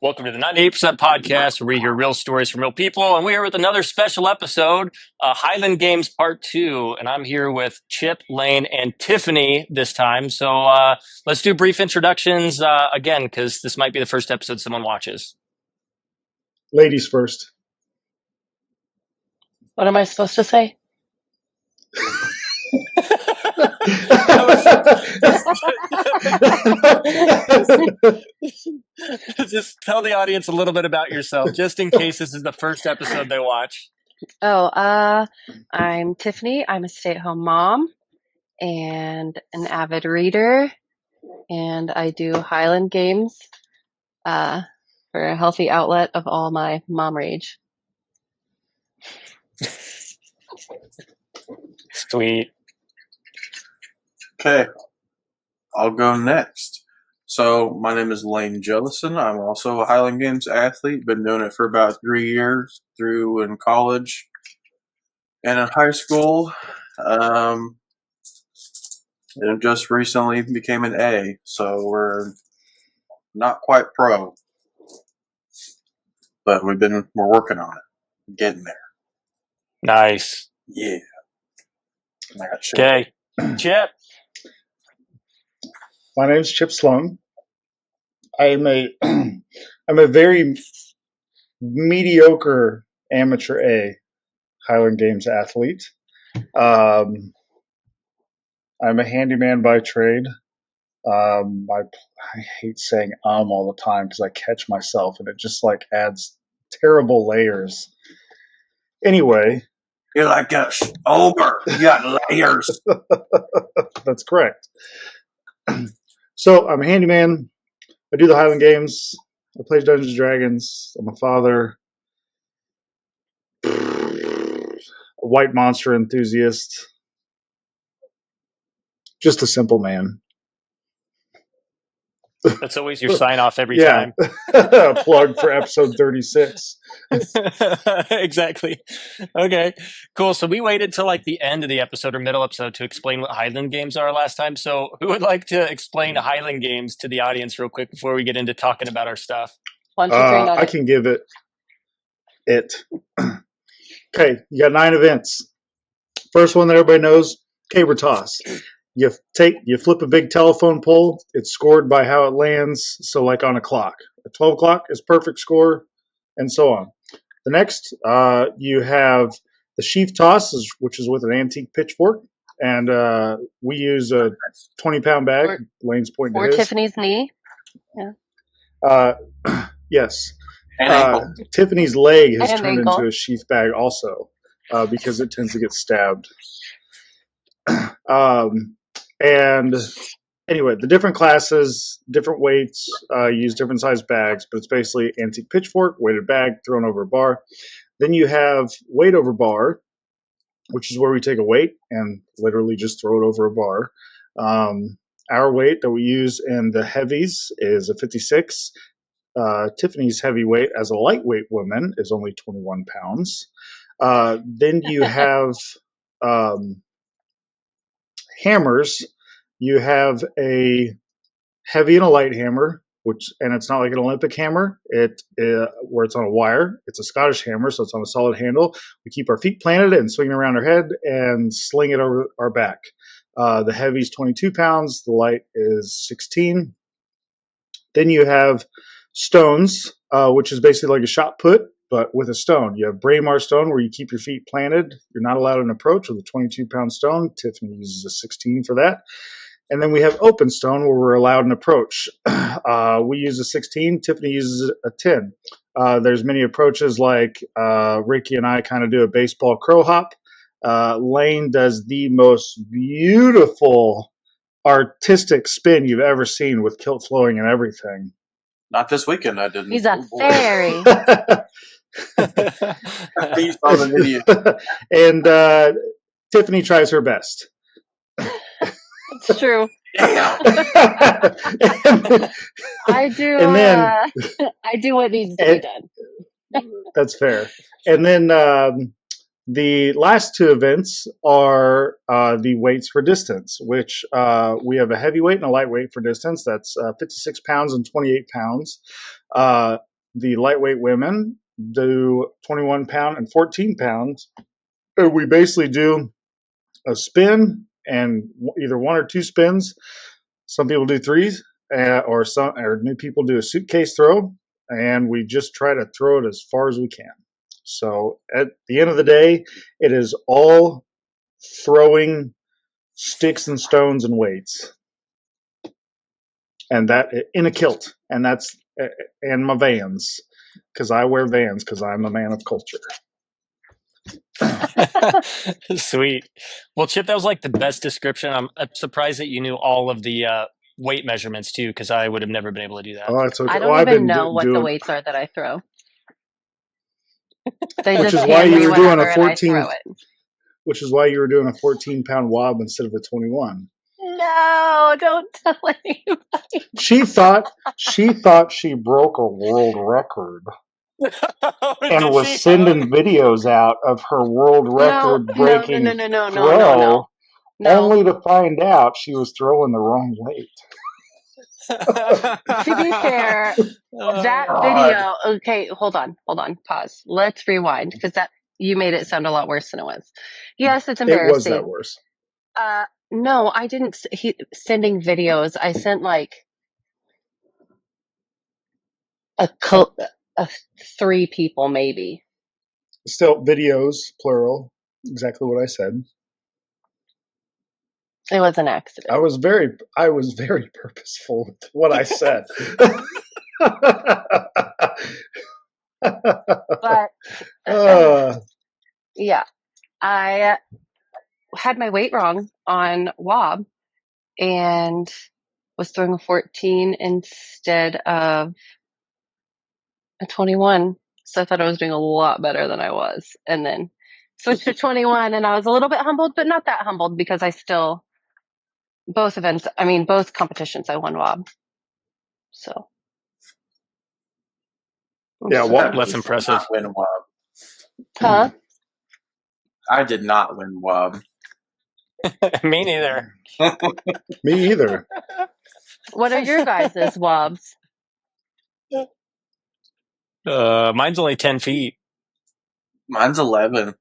Welcome to the 98% Podcast, where we hear real stories from real people. And we are with another special episode, Highland Games Part 2. And I'm here with Chip, Lane, and Tiffany this time. So let's do brief introductions again, because this might be the first episode someone watches. Ladies first. What am I supposed to say? Just tell the audience a little bit about yourself, just in case this is the first episode they watch. I'm Tiffany. I'm a stay-at-home mom and an avid reader, and I do Highland Games for a healthy outlet of all my mom rage. Sweet. Okay, I'll go next. So, my name is Lane Jellison. I'm also a Highland Games athlete. Been doing it for about 3 years, through in college and in high school. And just recently became an A, so we're not quite pro, but we're working on it, getting there. Nice. Yeah. Okay, Chip. My name is Chip Sloan. I'm a very mediocre amateur A Highland Games athlete. I'm a handyman by trade. I hate saying all the time because I catch myself and it just like adds terrible layers. Anyway. You're like us. Over. You got layers. That's correct. So I'm a handyman. I do the Highland Games. I play Dungeons & Dragons. I'm a father. A white monster enthusiast. Just a simple man. That's always your sign off every time. A plug for episode 36. Exactly. Okay, cool. So we waited till like the end of the episode or middle episode to explain what Highland Games are last time. So who would like to explain Highland Games to the audience real quick before we get into talking about our stuff? 1, 2, 3, I can give it. Okay, you got 9 events. First one that everybody knows, caber toss. You flip a big telephone pole. It's scored by how it lands. So like on a clock, at 12 o'clock is perfect score, and so on. The next, you have the sheaf toss, which is with an antique pitchfork, and we use a 20-pound bag. Lane's pointing to his. Or Tiffany's knee. Yeah. Yes. Tiffany's leg has turned into a sheath bag also, because it tends to get stabbed. And anyway, the different classes, different weights, use different size bags, but it's basically antique pitchfork, weighted bag, thrown over a bar. Then you have weight over bar, which is where we take a weight and literally just throw it over a bar. Our weight that we use in the heavies is a 56. Tiffany's heavyweight as a lightweight woman is only 21 pounds. Then you have hammers. You have a heavy and a light hammer, and it's not like an Olympic hammer. Where it's on a wire. It's a Scottish hammer, so it's on a solid handle. We keep our feet planted and swing it around our head and sling it over our back. The heavy is 22 pounds. The light is 16. Then you have stones, which is basically like a shot put, but with a stone. You have Braemar stone where you keep your feet planted. You're not allowed an approach with a 22-pound stone. Tiffany uses a 16 for that. And then we have open stone where we're allowed an approach. We use a 16. Tiffany uses a 10. There's many approaches like Ricky and I kind of do a baseball crow hop. Lane does the most beautiful artistic spin you've ever seen with kilt flowing and everything. Not this weekend, I didn't. He's a fairy. I'm an idiot. And Tiffany tries her best. It's true. Yeah. I do. And then, I do what needs to be done. That's fair. And then the last 2 events are the weights for distance, which we have a heavyweight and a lightweight for distance. That's 56 pounds and 28 pounds. the lightweight women do 21 pound and 14 pounds. We basically do a spin and either one or two spins. Some people do threes, or new people do a suitcase throw, and we just try to throw it as far as we can. So at the end of the day, it is all throwing sticks and stones and weights, and that in a kilt, and my Vans, because I wear Vans because I'm a man of culture. Sweet. Well, Chip, that was like the best description. I'm surprised that you knew all of the weight measurements too, because I would have never been able to do that. Oh, that's okay. I don't even know what the weights are that I throw. They which just is why hand you me were doing whatever a and I 14. throw it. Which is why you were doing a 14-pound wob instead of a 21. No, don't tell anybody. She thought she broke a world record and was sending videos out of her world record breaking throw, only to find out she was throwing the wrong weight. To be fair, that video. Okay, hold on, pause. Let's rewind because you made it sound a lot worse than it was. Yes, it's embarrassing. It was that worse. No, I didn't. Sending videos. I sent like a 3 people maybe. Still, videos plural. Exactly what I said. It was an accident. I was very purposeful with what I said. But yeah, I had my weight wrong on wob and was throwing a 14 instead of a 21. So I thought I was doing a lot better than I was. And then switched to 21 and I was a little bit humbled, but not that humbled because I still, both competitions I won wob. So. Yeah, less impressive. Win wob. Huh? I did not win wob. Me neither. Me either. What are your guys' wobs? Mine's only 10 feet. Mine's 11.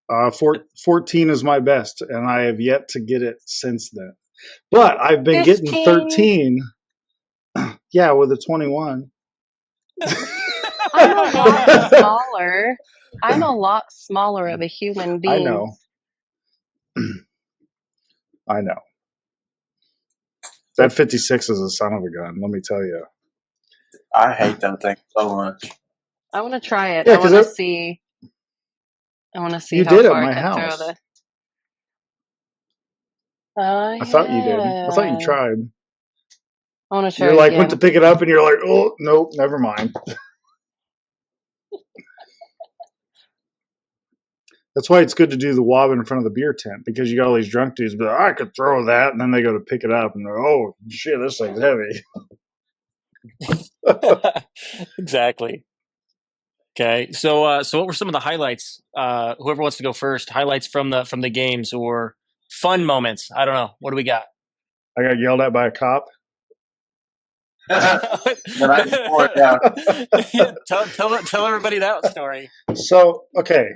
14 is my best, and I have yet to get it since then. But I've been getting 13. Yeah, with a 21. I'm a lot smaller. I'm a lot smaller of a human being. I know. That 56 is a son of a gun, let me tell you. I hate that thing so much. I want to try it. Yeah, I want to see. You did how far at my I can house. throw the. Oh, I thought you did. I thought you tried. I want to try. You're like, went to pick it up, and you're like, oh, nope, never mind. That's why it's good to do the wob in front of the beer tent, because you got all these drunk dudes, but I could throw that, and then they go to pick it up, and they're, oh, shit, this thing's heavy. Exactly. Okay, so what were some of the highlights? Whoever wants to go first, highlights from the games or fun moments. I don't know. What do we got? I got yelled at by a cop. But I just tore it down. Yeah, tell everybody that story. So, okay.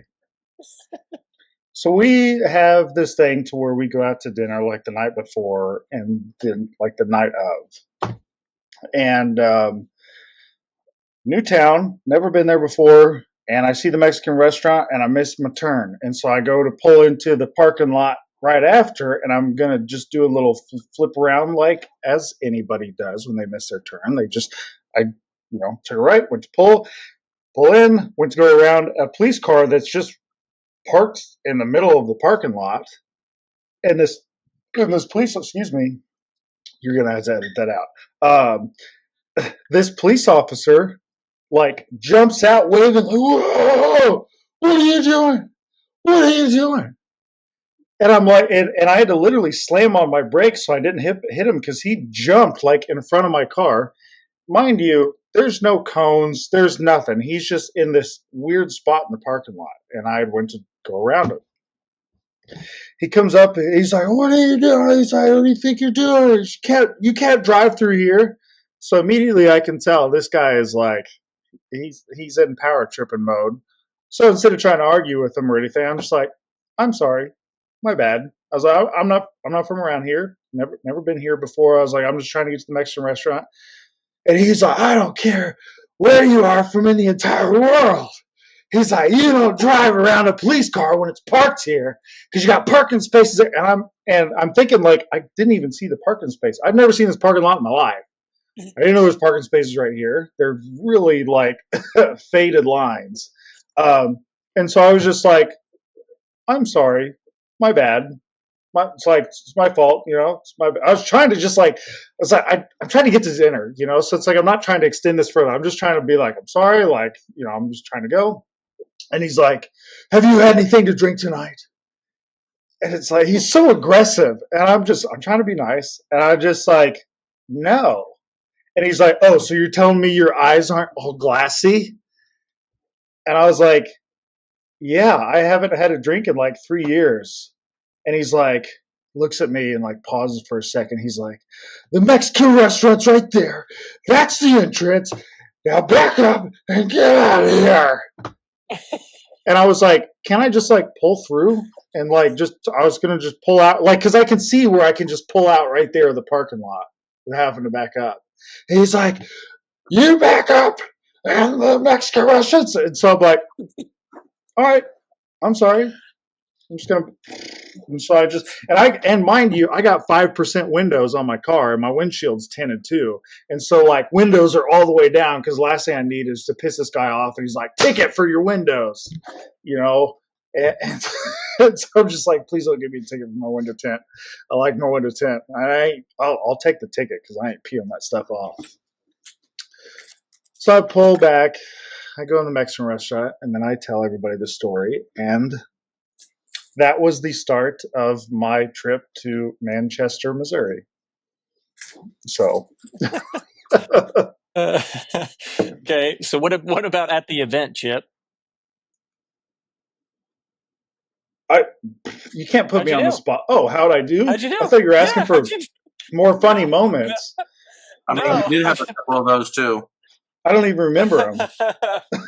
So we have this thing to where we go out to dinner like the night before and then like the night of. And new town, never been there before, and I see the Mexican restaurant and I miss my turn. And so I go to pull into the parking lot right after, and I'm going to just do a little flip around like as anybody does when they miss their turn. I took a right, went to pull in, went to go around a police car that's just parked in the middle of the parking lot. And this police, excuse me, you're going to have to edit that out. This police officer like jumps out waving like, whoa, what are you doing? What are you doing? And I'm like, and I had to literally slam on my brakes so I didn't hit him because he jumped like in front of my car. Mind you, there's no cones, there's nothing. He's just in this weird spot in the parking lot, and I went to go around him. He comes up, he's like, what are you doing? He's like, what do you think you're doing? You can't drive through here. So immediately I can tell this guy is like, he's in power tripping mode. So instead of trying to argue with him or anything, I'm just like, I'm sorry, my bad. I was like, I'm not from around here. Never been here before. I was like, I'm just trying to get to the Mexican restaurant. And he's like, I don't care where you are from in the entire world. He's like, you don't drive around a police car when it's parked here because you got parking spaces there. And I'm thinking, like, I didn't even see the parking space. I've never seen this parking lot in my life. I didn't know there's parking spaces right here. They're really like faded lines. And so I was just like, I'm sorry, my bad. It's my fault, I was trying to just like, I'm trying to get to dinner, so it's like, I'm not trying to extend this further. I'm just trying to be like, I'm sorry, like, I'm just trying to go. And he's like, have you had anything to drink tonight? And it's like, he's so aggressive. And I'm trying to be nice. And I'm just like, no. And he's like, oh, so you're telling me your eyes aren't all glassy? And I was like, yeah, I haven't had a drink in like 3 years. And he's like, looks at me and like pauses for a second. He's like, the Mexican restaurant's right there. That's the entrance. Now back up and get out of here. And I was like, can I just like pull through? And like, I was going to just pull out, like, cause I can see where I can just pull out right there in the parking lot without having to back up. And he's like, you back up and the Mexican restaurant. And so I'm like, all right, I'm sorry. I'm just going to, and so and mind you, I got 5% windows on my car and my windshield's tinted too. And so like windows are all the way down because the last thing I need is to piss this guy off. And he's like, ticket for your windows, and so I'm just like, please don't give me a ticket for my window tint. I like my window tint. I'll take the ticket because I ain't peeling that stuff off. So I pull back, I go in the Mexican restaurant, and then I tell everybody the story. And that was the start of my trip to Manchester, Missouri. So. Okay, so what about at the event, Chip? You can't put me on the spot. Oh, how'd I do? How'd you do? I thought you were asking for more funny moments. I mean, you did have a couple of those too. I don't even remember them.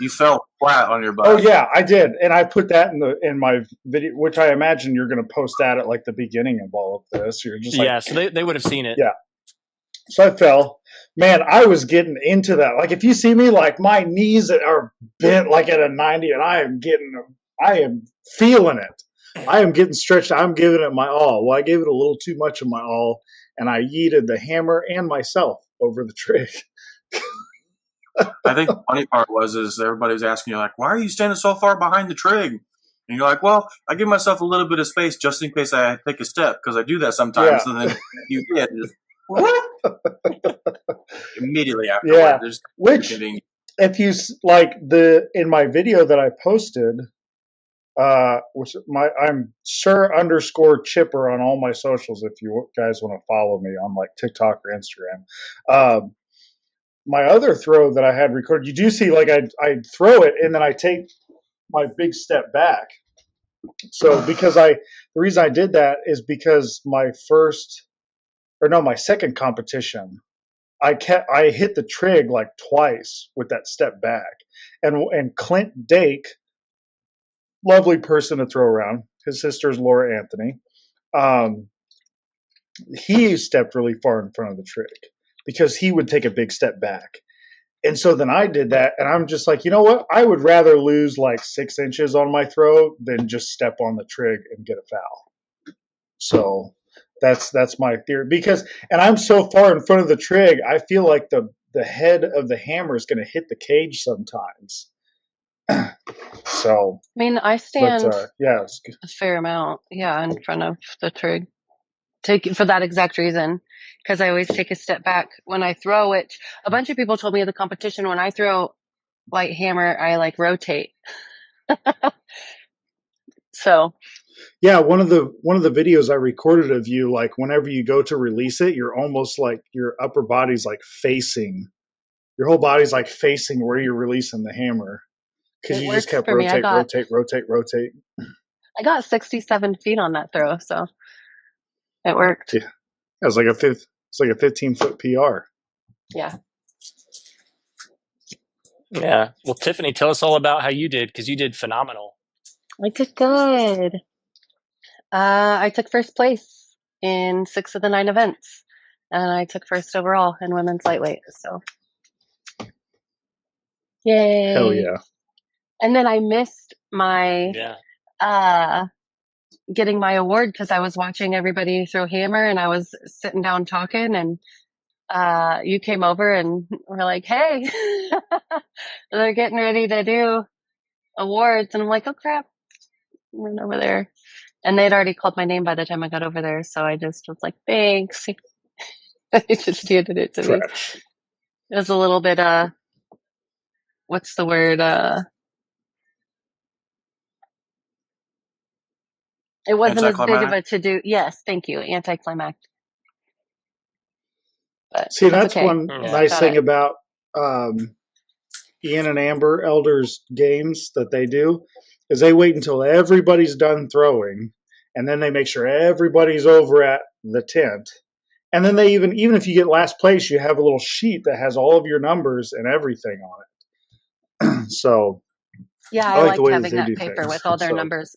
You fell flat on your butt. Oh yeah, I did, and I put that in my video, which I imagine you're going to post that at like the beginning of all of this. You're just like, so they would have seen it. Yeah. So I fell. Man, I was getting into that. Like if you see me, like my knees are bent like at a 90, and I am feeling it. I am getting stretched. I'm giving it my all. Well, I gave it a little too much of my all, and I yeeted the hammer and myself over the trig. I think the funny part is everybody was asking you, like, why are you standing so far behind the trig? And you're like, well, I give myself a little bit of space just in case I take a step because I do that sometimes. Yeah. And then you get immediately afterwards. Yeah. Which, if you like in my video that I posted, which I'm Sir_Chipper on all my socials. If you guys want to follow me on like TikTok or Instagram. My other throw that I had recorded, you do see like I throw it and then I take my big step back. So the reason I did that is because my second competition, I hit the trig like twice with that step back, and Clint Dake, lovely person to throw around. His sister's Laura Anthony. He stepped really far in front of the trig because he would take a big step back. And so then I did that, and I'm just like, you know what? I would rather lose like 6 inches on my throw than just step on the trig and get a foul. So that's my theory. And I'm so far in front of the trig, I feel like the head of the hammer is going to hit the cage sometimes. So. I mean, I stand a fair amount, in front of the trig. For that exact reason, because I always take a step back when I throw it. A bunch of people told me at the competition when I throw light hammer, I like rotate. So. Yeah, one of the videos I recorded of you, like whenever you go to release it, you're almost like your upper body's like facing, your whole body's like facing where you're releasing the hammer because you just kept rotate. I got 67 feet on that throw, so. It worked. Yeah, it was like a 15-foot PR. Yeah. Yeah. Well, Tiffany, tell us all about how you did, because you did phenomenal. I did good. I took first place in 6 of the 9 events, and I took first overall in women's lightweight. So, yay! Hell yeah. And then I missed my getting my award because I was watching everybody throw hammer, and I was sitting down talking, and you came over and were like, "Hey, they're getting ready to do awards," and I'm like, "Oh crap!" Run over there. And they'd already called my name by the time I got over there, so I just was like, thanks. I just handed it to me. Trash. It was a little bit, what's the word? It wasn't as big of a to-do. Yes, thank you. Anticlimactic. But See, that's okay. one nice thing about Ian and Amber Elders games that they do is they wait until everybody's done throwing, and then they make sure everybody's over at the tent. And then they even if you get last place, you have a little sheet that has all of your numbers and everything on it. So yeah, I like having that paper with all their numbers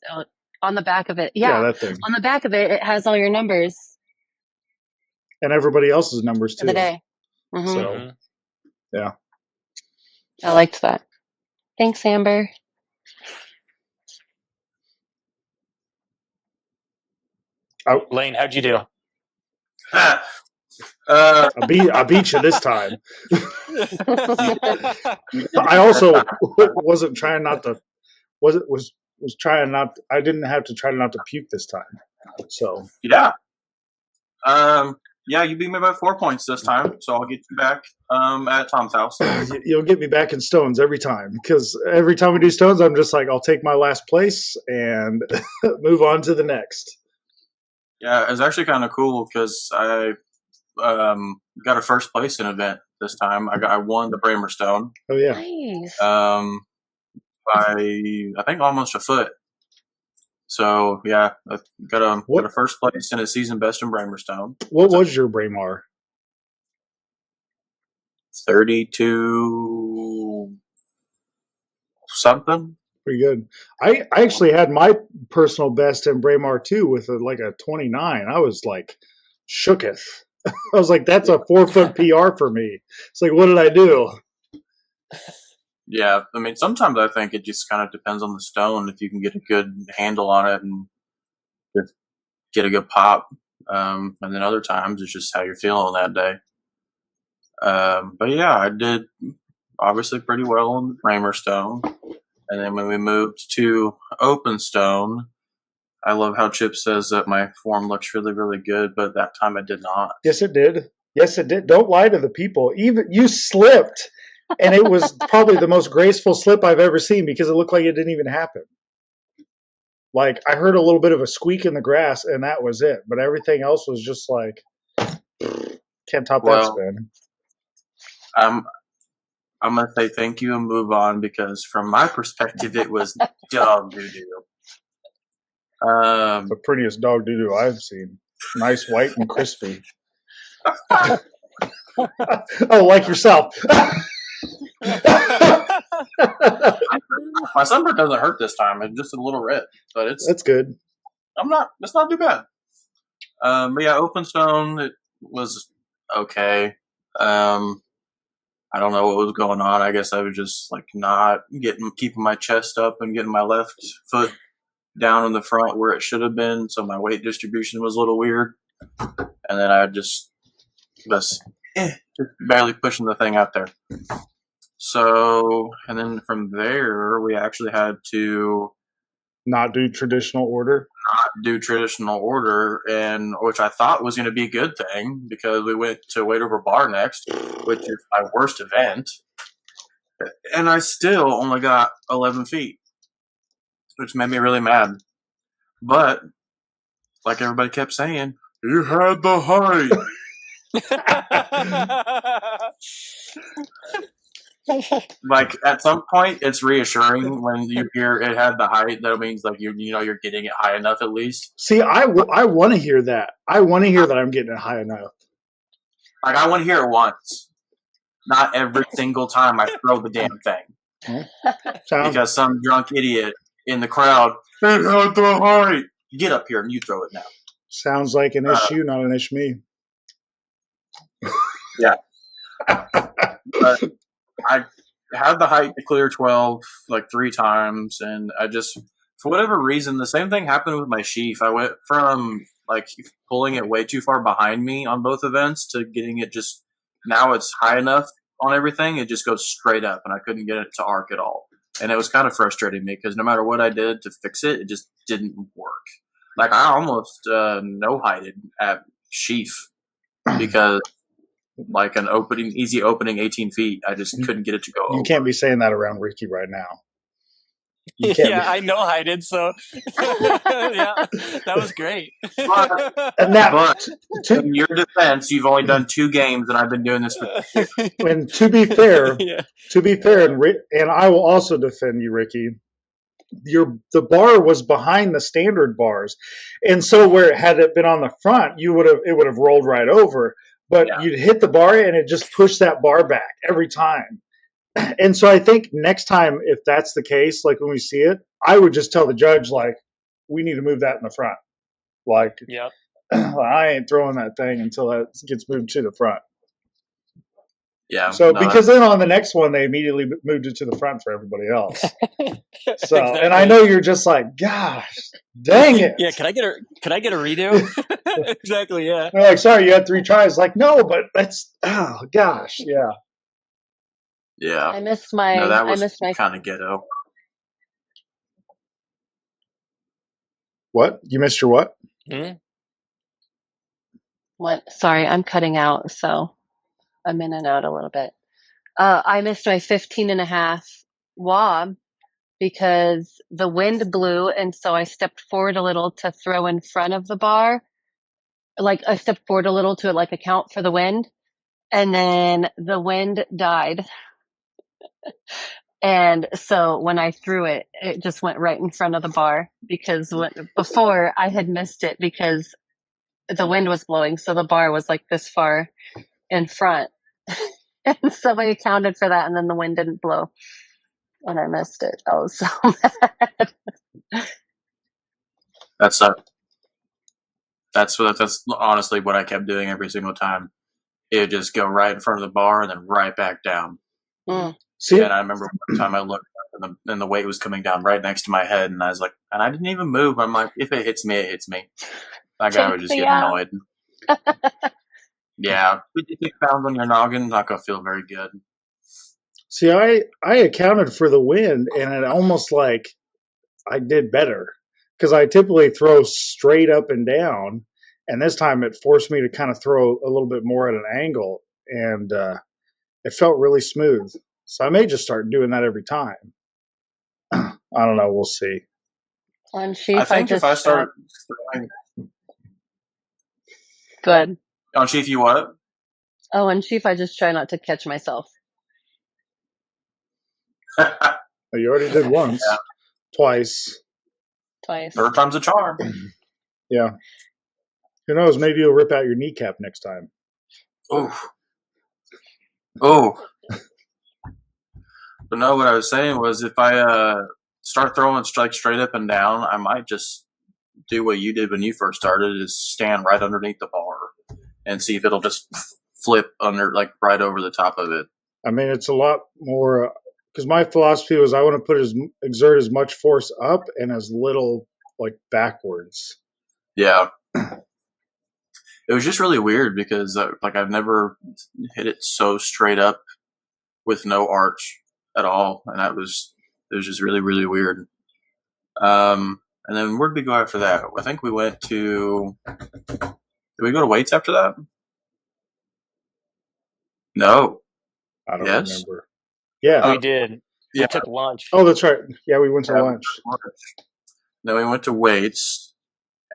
on the back of it. Yeah, that thing. On the back of it, it has all your numbers and everybody else's numbers too. For the day. Mm-hmm. So yeah, I liked that. Thanks, Amber. Lane, how'd you do? I beat you this time. I also wasn't trying not to. Was trying not. I didn't have to try not to puke this time. So yeah, yeah, you beat me by 4 points this time, so I'll get you back at Tom's house. You'll get me back in stones every time, because every time we do stones, I'm just like, I'll take my last place and move on to the next. Yeah, it's actually kind of cool because I got a first place in an event this time. I won the Bramer Stone. Oh yeah. Nice. By I think almost a foot. So yeah, I got a first place and a season best in Bramer Stone. What was your Braemar? 32 something. Pretty good. I actually had my personal best in Braemar too with a 29. I was like shooketh. I was like, that's a 4 foot PR for me. It's like, what did I do? Yeah, I mean, sometimes I think it just kind of depends on the stone. If you can get a good handle on it and just get a good pop, and then other times it's just how you're feeling that day. But yeah, I did obviously pretty well on the Bramer Stone. And then when we moved to Open Stone, I love how Chip says that my form looks really, really good, but that time I did not. Yes, it did. Yes, it did. Don't lie to the people. Even you slipped, and it was probably the most graceful slip I've ever seen because it looked like it didn't even happen. Like, I heard a little bit of a squeak in the grass, and that was it. But everything else was just like, can't top that spin. I'm going to say thank you and move on because from my perspective, it was dog doo-doo. The prettiest dog doo-doo I've seen. Nice, white, and crispy. Oh, like yourself. My sunburn doesn't hurt this time. It's just a little red, but that's good. It's not too bad. But yeah, Open Stone, it was okay. I don't know what was going on. I guess I was just like not keeping my chest up and getting my left foot down in the front where it should have been. So my weight distribution was a little weird. And then I just barely pushing the thing out there. So, and then from there, we actually had to not do traditional order, and which I thought was going to be a good thing because we went to Weight Over Bar next, which is my worst event, and I still only got 11 feet, which made me really mad. But like everybody kept saying, you had the height. Like at some point, it's reassuring when you hear it had the height. That means like you're getting it high enough at least. See, I want to hear that. I want to hear that I'm getting it high enough. Like I want to hear it once. not every single time I throw the damn thing. Because some drunk idiot in the crowd, hey, don't throw hard. Get up here and you throw it now. Sounds like an issue, not an issue me. Yeah. But I had the height to clear 12 like 3 times, and I just, for whatever reason, the same thing happened with my sheaf. I went from like pulling it way too far behind me on both events to getting it just, now it's high enough on everything, it just goes straight up, and I couldn't get it to arc at all. And it was kind of frustrating me because no matter what I did to fix it, it just didn't work. Like I almost no-heighted at sheaf because like an easy opening 18 feet, I just couldn't get it to go over. You can't be saying that around Ricky right now. Yeah, I know I did. So yeah, that was great. But in your defense, you've only done 2 games, and I've been doing this for 2 years. And to be fair, and I will also defend you, Ricky. The bar was behind the standard bars, and so where had it been on the front, it would have rolled right over. But you'd hit the bar, and it just pushed that bar back every time. And so I think next time, if that's the case, like when we see it, I would just tell the judge, like, we need to move that in the front. Like, I ain't throwing that thing until that gets moved to the front. Yeah. So because then on the next one, they immediately moved it to the front for everybody else. So, exactly. And I know you're just like, gosh, dang it. Yeah. Can I get a redo? Exactly. Yeah. They're like, sorry, you had 3 tries. Like, no, but that's, oh gosh. Yeah. Yeah. I missed my. No, that was kind of ghetto. What? You missed your what? Mm-hmm. What? Sorry, I'm cutting out, so I'm in and out a little bit. I missed my 15.5 wob because the wind blew, and so I stepped forward a little to throw in front of the bar. Like I stepped forward a little to like account for the wind, and then the wind died. And so when I threw it, it just went right in front of the bar because before I had missed it because the wind was blowing. So the bar was like this far in front. And so I accounted for that, and then the wind didn't blow. And I missed it. I was so mad. That's honestly what I kept doing every single time. It would just go right in front of the bar and then right back down. Mm. And I remember one time I looked up and the weight was coming down right next to my head, and I was like, and I didn't even move. I'm like, if it hits me, it hits me. That guy would just get annoyed. Yeah, 56 pounds on your noggin, not gonna feel very good. See, I accounted for the wind, and it almost like I did better because I typically throw straight up and down, and this time it forced me to kind of throw a little bit more at an angle, and it felt really smooth. So I may just start doing that every time. I don't know. We'll see. On sheaf, I think if I start throwing... Good. On sheaf, you what? Oh, on sheaf, I just try not to catch myself. You already did once. Yeah. Twice. 3rd time's a charm. Yeah. Who knows? Maybe you'll rip out your kneecap next time. Oh. But no, what I was saying was if I start throwing straight up and down, I might just do what you did when you first started, is stand right underneath the bar and see if it'll just flip under, like right over the top of it. I mean, it's a lot more, because my philosophy was I want to exert as much force up and as little like backwards. Yeah. It was just really weird because like I've never hit it so straight up with no arch at all, and it was just really, really weird. And then where did we go after that? I think we went to. Did we go to weights after that? No. I don't remember. Yeah, we did. We took lunch. Oh, that's right. Yeah, we went to lunch. Then we went to weights,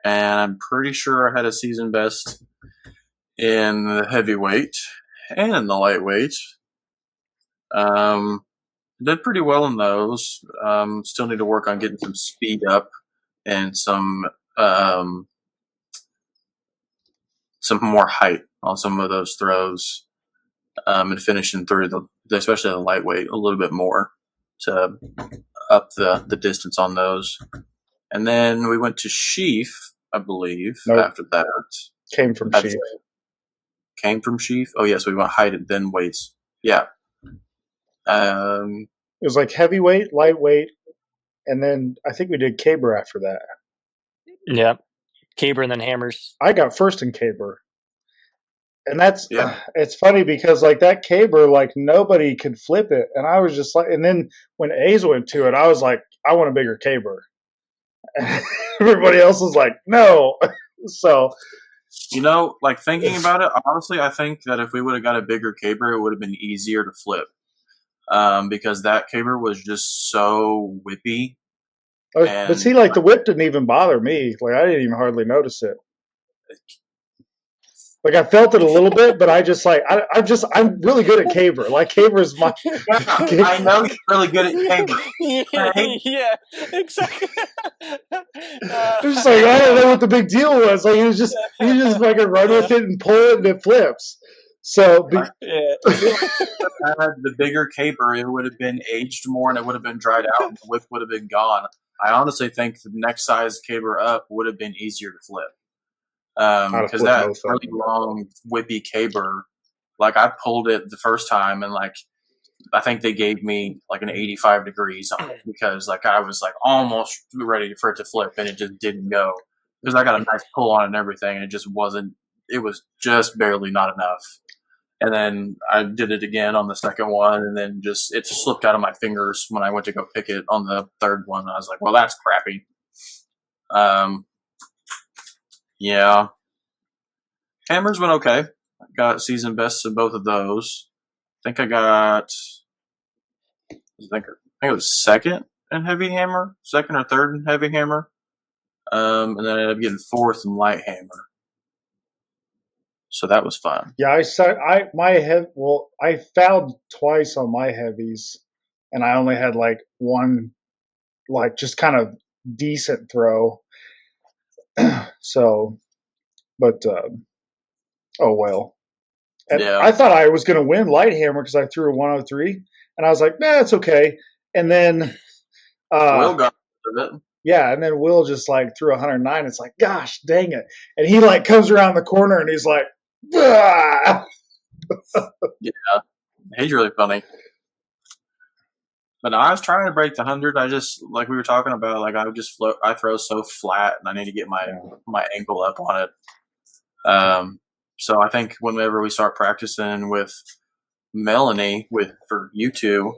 and I'm pretty sure I had a season best in the heavyweight and in the lightweight. Did pretty well in those. Still need to work on getting some speed up and some more height on some of those throws. and finishing through especially the lightweight, a little bit more to up the distance on those. And then we went to Sheaf, I believe, after that. Came from Sheaf. Came from Sheaf? Oh, yes, we went height and then weights. Yeah. It was like heavyweight, lightweight, and then I think we did caber after that. Yeah. Caber and then hammers. I got first in caber. And that's, it's funny because like that caber, like nobody could flip it. And I was just like, and then when A's went to it, I was like, I want a bigger caber. Everybody else was like, no. So, like thinking about it, honestly, I think that if we would have got a bigger caber, it would have been easier to flip. Because that caber was just so whippy. But see, like the whip didn't even bother me. Like I didn't even hardly notice it. Like I felt it a little bit, but I just like I'm really good at caber. Like caber is my. I know you're really good at caber. Right? Yeah, exactly. It's just like I don't know what the big deal was. Like you just fucking run with it and pull it and it flips. So if I had the bigger caber, it would have been aged more and it would have been dried out and the whip would have been gone. I honestly think the next size caber up would have been easier to flip. Because that really long whippy caber, like I pulled it the first time and like I think they gave me like an 85 degrees on it because like I was like almost ready for it to flip and it just didn't go because I got a nice pull on it and everything and it just wasn't. It was just barely not enough. And then I did it again on the second one and then it slipped out of my fingers when I went to go pick it on the third one. I was like, well, that's crappy. Yeah. Hammers went okay. I got season bests of both of those. I think I think it was second in heavy hammer, second or third in heavy hammer. And then I ended up getting fourth in light hammer. So that was fun. Yeah, I fouled twice on my heavies, and I only had like one, like just kind of decent throw. So, but oh well. And I thought I was going to win light hammer because I threw a 103, and I was like, nah, it's okay. And then Will got it. Yeah, and then Will just like threw 109. It's like, gosh, dang it! And he like comes around the corner and he's like, ah! Yeah, he's really funny. But no, I was trying to break the 100. I just like we were talking about, like I throw so flat, and I need to get my angle up on it. So I think whenever we start practicing with Melanie for you two,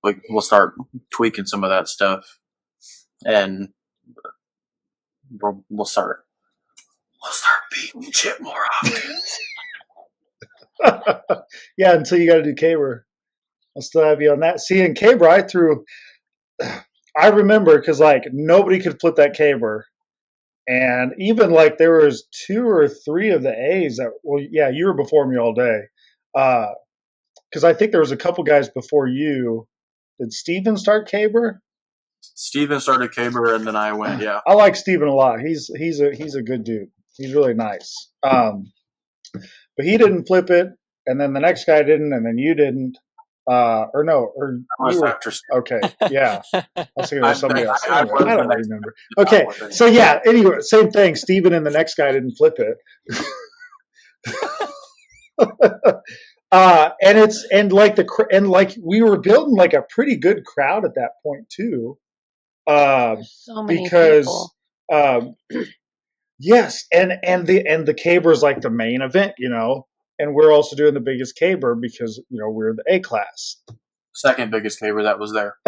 we'll start tweaking some of that stuff, and we'll start beating Chip more often. Yeah, until you got to do caber. I'll still have you on that. See, in caber, I remember because like nobody could flip that caber. And even like there was 2 or 3 of the A's that, well, yeah, you were before me all day. Because I think there was a couple guys before you. Did Steven start caber? Steven started caber, and then I went. Yeah, I like Steven a lot. He's a good dude. He's really nice. But he didn't flip it, and then the next guy didn't, and then you didn't. Or no, or you were, okay, yeah. I was thinking of somebody else. Anyway, I don't remember. Okay, so yeah. Anyway, same thing. Steven and the next guy didn't flip it. And we were building like a pretty good crowd at that point too. So many people. Yes, and the caber is like the main event, and we're also doing the biggest caber because we're the A class. Second biggest caber that was there.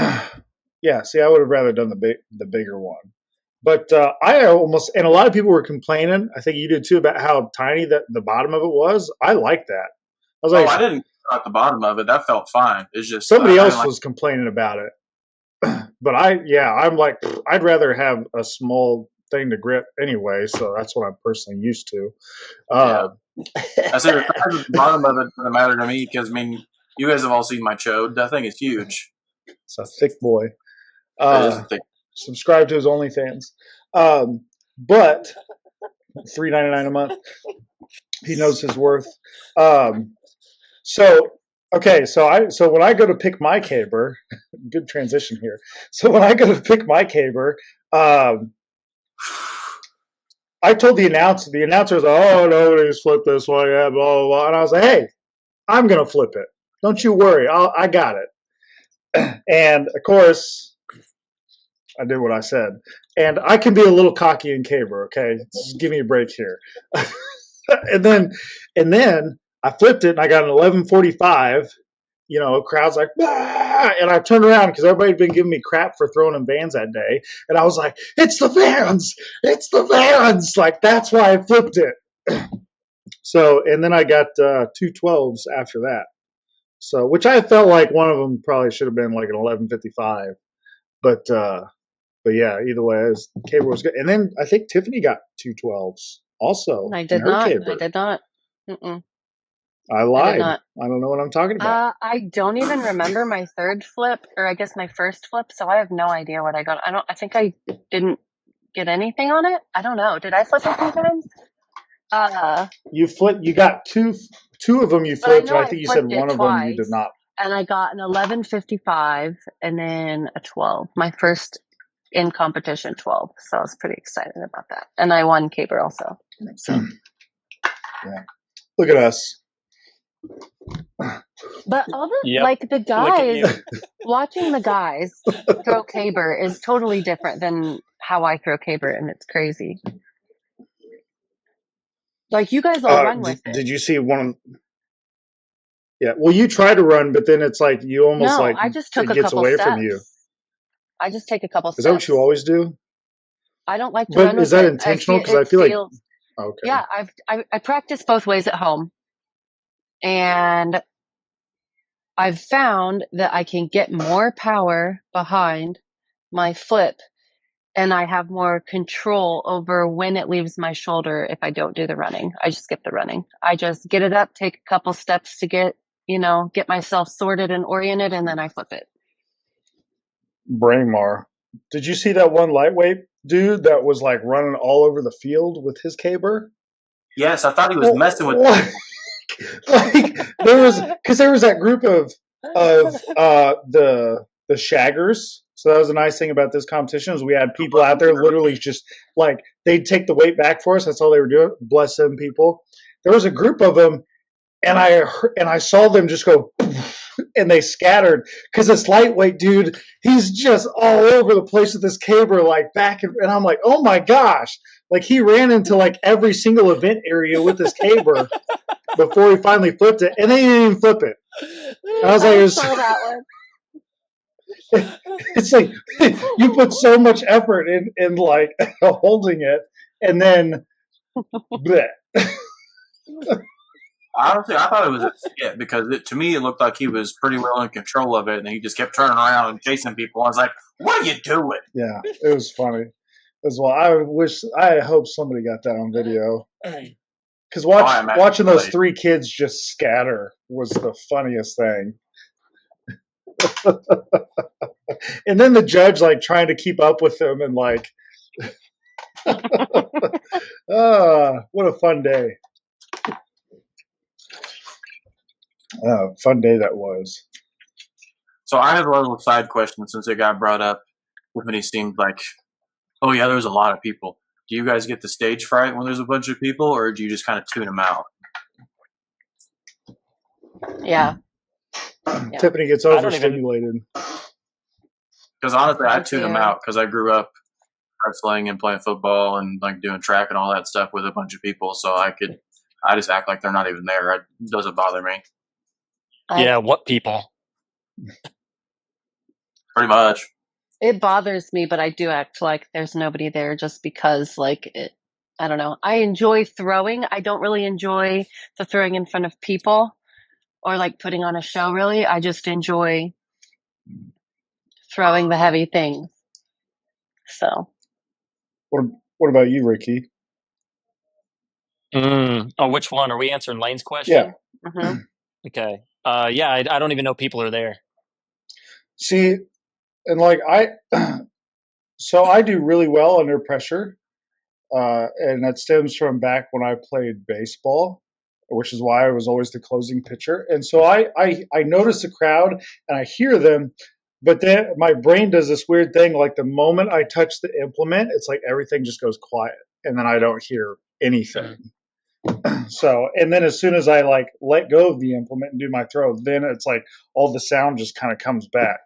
Yeah, see, I would have rather done the bigger one, but I almost, and a lot of people were complaining. I think you did too, about how tiny the bottom of it was. I like that. I was like, I didn't at the bottom of it. That felt fine. It's just somebody else was complaining about it, but I'm like, I'd rather have a small thing to grip anyway, so that's what I'm personally used to. I say the bottom of it doesn't matter to me because I mean, you guys have all seen my chode. That thing is huge. It's a thick boy. Subscribe to his OnlyFans, but $3.99 a month. He knows his worth. So okay, so when I go to pick my caber, good transition here. So when I go to pick my caber, um, I told the announcer. The announcer was, "Oh, nobody's flipped this one yet." Blah blah blah. And I was like, "Hey, I'm gonna flip it. Don't you worry. I got it." And of course, I did what I said. And I can be a little cocky in caber. Okay, just give me a break here. and then and then I flipped it and I got an 1145. Crowd's like, ah! And I turned around because everybody had been giving me crap for throwing in vans that day. And I was like, it's the vans! It's the vans! Like, that's why I flipped it. So, and then I got 212s after that. So, which I felt like one of them probably should have been like an 1155. But yeah, either way, caber was good. And then I think Tiffany got 212s also I in did her not. caber. I did not. Mm-mm. I I did lied. not. I don't know what I'm talking about. I don't even remember my third flip, or I guess my first flip, so I have no idea what I got. I think I didn't get anything on it. I don't know. Did I flip a few times? You got two of them you But I flipped, know and I I think you said flipped one it of them you did twice, not. and I got an 1155 and then a 12. My first in competition 12. So I was pretty excited about that. And I won caber also. So Yeah. Look at us. but all the Yep. like the Look at guys you. watching the guys throw caber is totally different than how I throw caber, and it's crazy. Like you guys all run with it. Did you see one? Yeah. Well, you try to run, but then it's like you almost No, like I just took it a gets couple away steps. from you. I just take a couple steps. Is that what you always do? I don't like to But run with is that it. intentional? Because I feel like okay. Yeah, I practice both ways at home, and I've found that I can get more power behind my flip, and I have more control over when it leaves my shoulder if I don't do the running. I just skip the running. I just get it up, take a couple steps to get myself sorted and oriented, and then I flip it. Braemar. Did you see that one lightweight dude that was like running all over the field with his caber? Yes, I thought he was messing with like there was that group of the shaggers. So that was the nice thing about this competition is we had people out there literally just like they'd take the weight back for us. That's all they were doing. Bless them people. There was a group of them, and I saw them just go, and they scattered because this lightweight dude, he's just all over the place with this caber, like back and I'm like, oh my gosh, like he ran into like every single event area with his caber before he finally flipped it, and they didn't even flip it. And I was like, saw that one. it's like you put so much effort in like holding it, and then bleh. Honestly, I thought it was a skit because to me it looked like he was pretty well in control of it, and he just kept turning around and chasing people. I was like, "What are you doing?" Yeah, it was funny as well. I hope somebody got that on video because watching those three kids just scatter was the funniest thing. And then the judge like trying to keep up with them and like, what a fun day. Fun day that was. So I have a little side question since it got brought up. Tiffany seemed like, oh yeah, there's a lot of people. Do you guys get the stage fright when there's a bunch of people, or do you just kind of tune them out? Yeah. Tiffany gets overstimulated. Because honestly, I tune them out because I grew up wrestling and playing football and like doing track and all that stuff with a bunch of people. So I just act like they're not even there. It doesn't bother me. Yeah, what people? Pretty much. It bothers me, but I do act like there's nobody there just because, like, I don't know. I enjoy throwing. I don't really enjoy the throwing in front of people or like putting on a show, really. I just enjoy throwing the heavy things. So. What about you, Ricky? Oh, which one? Are we answering Lane's question? Yeah. Mm-hmm. Okay. Yeah, I don't even know people are there. See, and like so I do really well under pressure, and that stems from back when I played baseball. which is why I was always the closing pitcher. And so I notice the crowd and I hear them, but then my brain does this weird thing. Like the moment I touch the implement, it's like everything just goes quiet, and then I don't hear anything. So, and then as soon as I like let go of the implement and do my throw, then it's like all the sound just kind of comes back.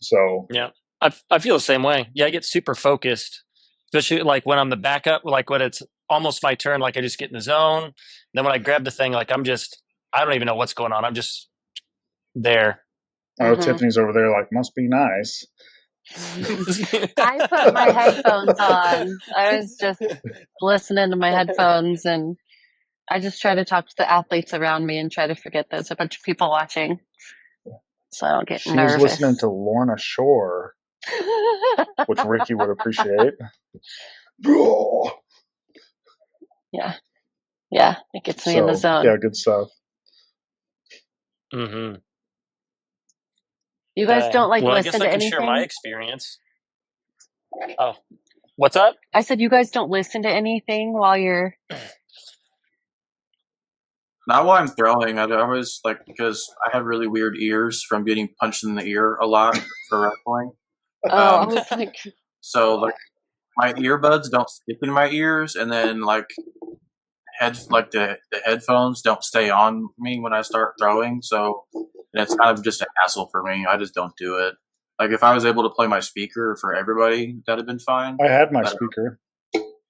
So Yeah, I feel the same way. Yeah, I get super focused, especially like when I'm the backup, like when it's almost my turn, like I just get in the zone. Then when I grab the thing, like I don't even know what's going on. I'm just there. Tiffany's over there like, must be nice. I put my headphones on. I was just listening to my headphones, and I just try to talk to the athletes around me and try to forget there's a bunch of people watching, so I don't get nervous. She was listening to Lorna Shore, which Ricky would appreciate. Yeah, it gets me in the zone. Yeah, good stuff. Mm-hmm. You guys don't well, listen I guess I to can anything? share my experience. Oh, what's up? I said you guys don't listen to anything while you're... Not while I'm throwing. I always because I have really weird ears from getting punched in the ear a lot for wrestling. I was like... So like my earbuds don't stick in my ears, and then like the headphones don't stay on me when I start throwing. So it's kind of just a hassle for me. I just don't do it. Like if I was able to play my speaker for everybody, that'd have been fine. I had my speaker.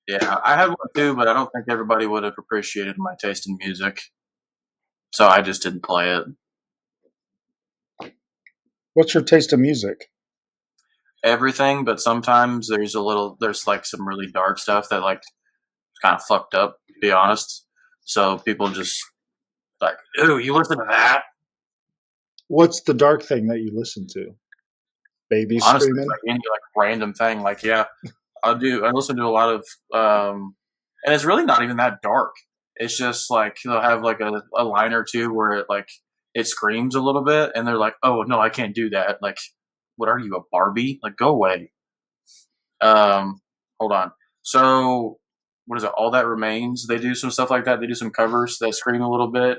Yeah, I had one too, but I don't think everybody would have appreciated my taste in music. So I just didn't play it. What's your taste in music? Everything, but sometimes there's like some really dark stuff that like kind of fucked up, to be honest. So people just like, ooh, you listen to that? What's the dark thing that you listen to? Babies Honestly, screaming? like any like random thing. Like, yeah, I listen to a lot of, and it's really not even that dark. It's just like they'll have like a line or two where it screams a little bit, and they're like, "Oh no, I can't do that." Like, what are you, a Barbie? Like, go away. Hold on. So, what is it? All That Remains. They do some stuff like that. They do some covers that scream a little bit.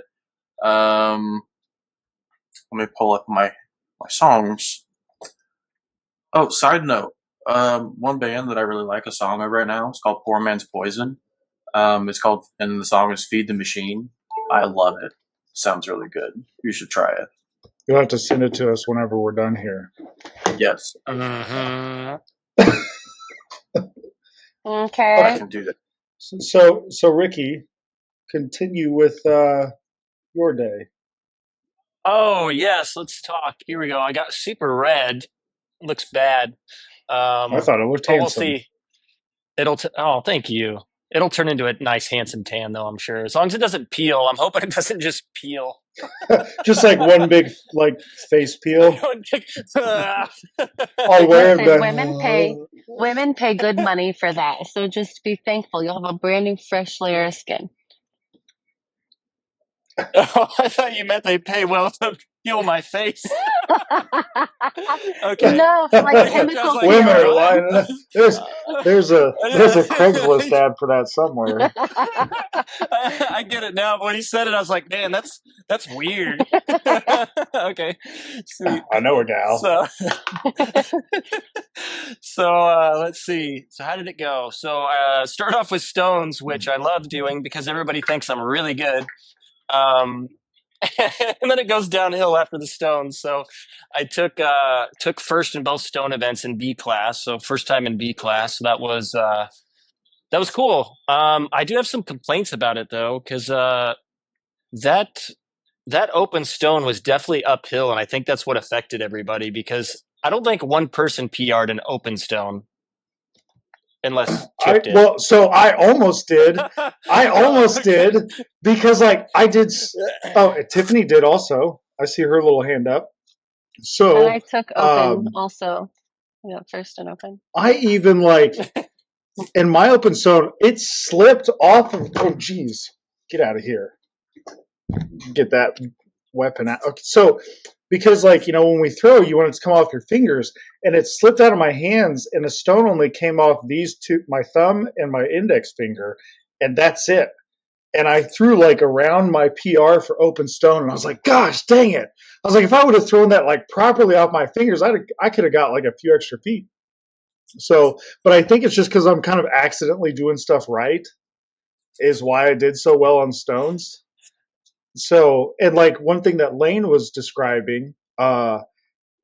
Let me pull up my songs. Oh, side note. One band that I really like a song of right now. It's called Poor Man's Poison. And the song is Feed the Machine. I love it. Sounds really good. You should try it. You'll have to send it to us whenever we're done here. Yes. Okay. I can do that. So Ricky, continue with your day. Oh, yes. Let's talk. Here we go. I got super red. Looks bad. I thought it looked handsome. We'll see. Thank you. It'll turn into a nice, handsome tan, though, I'm sure. As long as it doesn't peel. I'm hoping it doesn't just peel. Just like one big face peel. I'll wear women pay good money for that. So just be thankful. You'll have a brand new, fresh layer of skin. Oh, I thought you meant they pay well to peel my face. Okay. No, like chemical like, women are lying. There's a Craigslist ad for that somewhere. I get it now. But when he said it, I was like, man, that's weird. Okay. Sweet. I know a gal. So let's see. So how did it go? So start off with stones, which I love doing because everybody thinks I'm really good. And then it goes downhill after the stones. So I took first in both stone events in B class. So first time in B class. So that was cool. I do have some complaints about it though, because that open stone was definitely uphill, and I think that's what affected everybody because I don't think one person PR'd an open stone. Unless Chip did. So I almost did. Did because I did. Oh, Tiffany did also. I see her little hand up. So and I took open also. Yeah, first and open. I even in my open stone, it slipped off of. Oh, geez, get out of here! Get that weapon out. Okay, so. Because, when we throw, you want it to come off your fingers, and it slipped out of my hands, and the stone only came off these two, my thumb and my index finger, and that's it. and I threw like around my PR for open stone, and I was like, gosh, dang it! I was like, if I would have thrown that like properly off my fingers, I could have got like a few extra feet. So, but I think it's just because I'm kind of accidentally doing stuff right is why I did so well on stones. So, and like one thing that Lane was describing,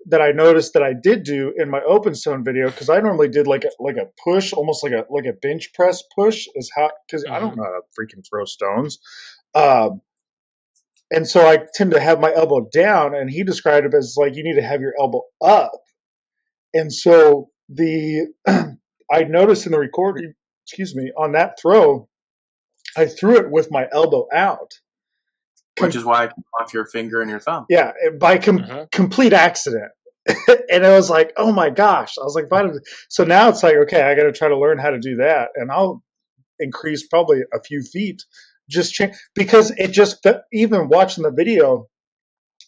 that I noticed that I did do in my open stone video, because I normally did like a push, almost like a bench press push, is how, because I don't know how to freaking throw stones. And so I tend to have my elbow down, and he described it as like you need to have your elbow up. And so I noticed in the recording, excuse me, on that throw, I threw it with my elbow out. Which is why I came off your finger and your thumb. Yeah, by complete accident. And I was like, oh my gosh. I was like, so now it's like, okay, I got to try to learn how to do that. And I'll increase probably a few feet. Because it just, even watching the video,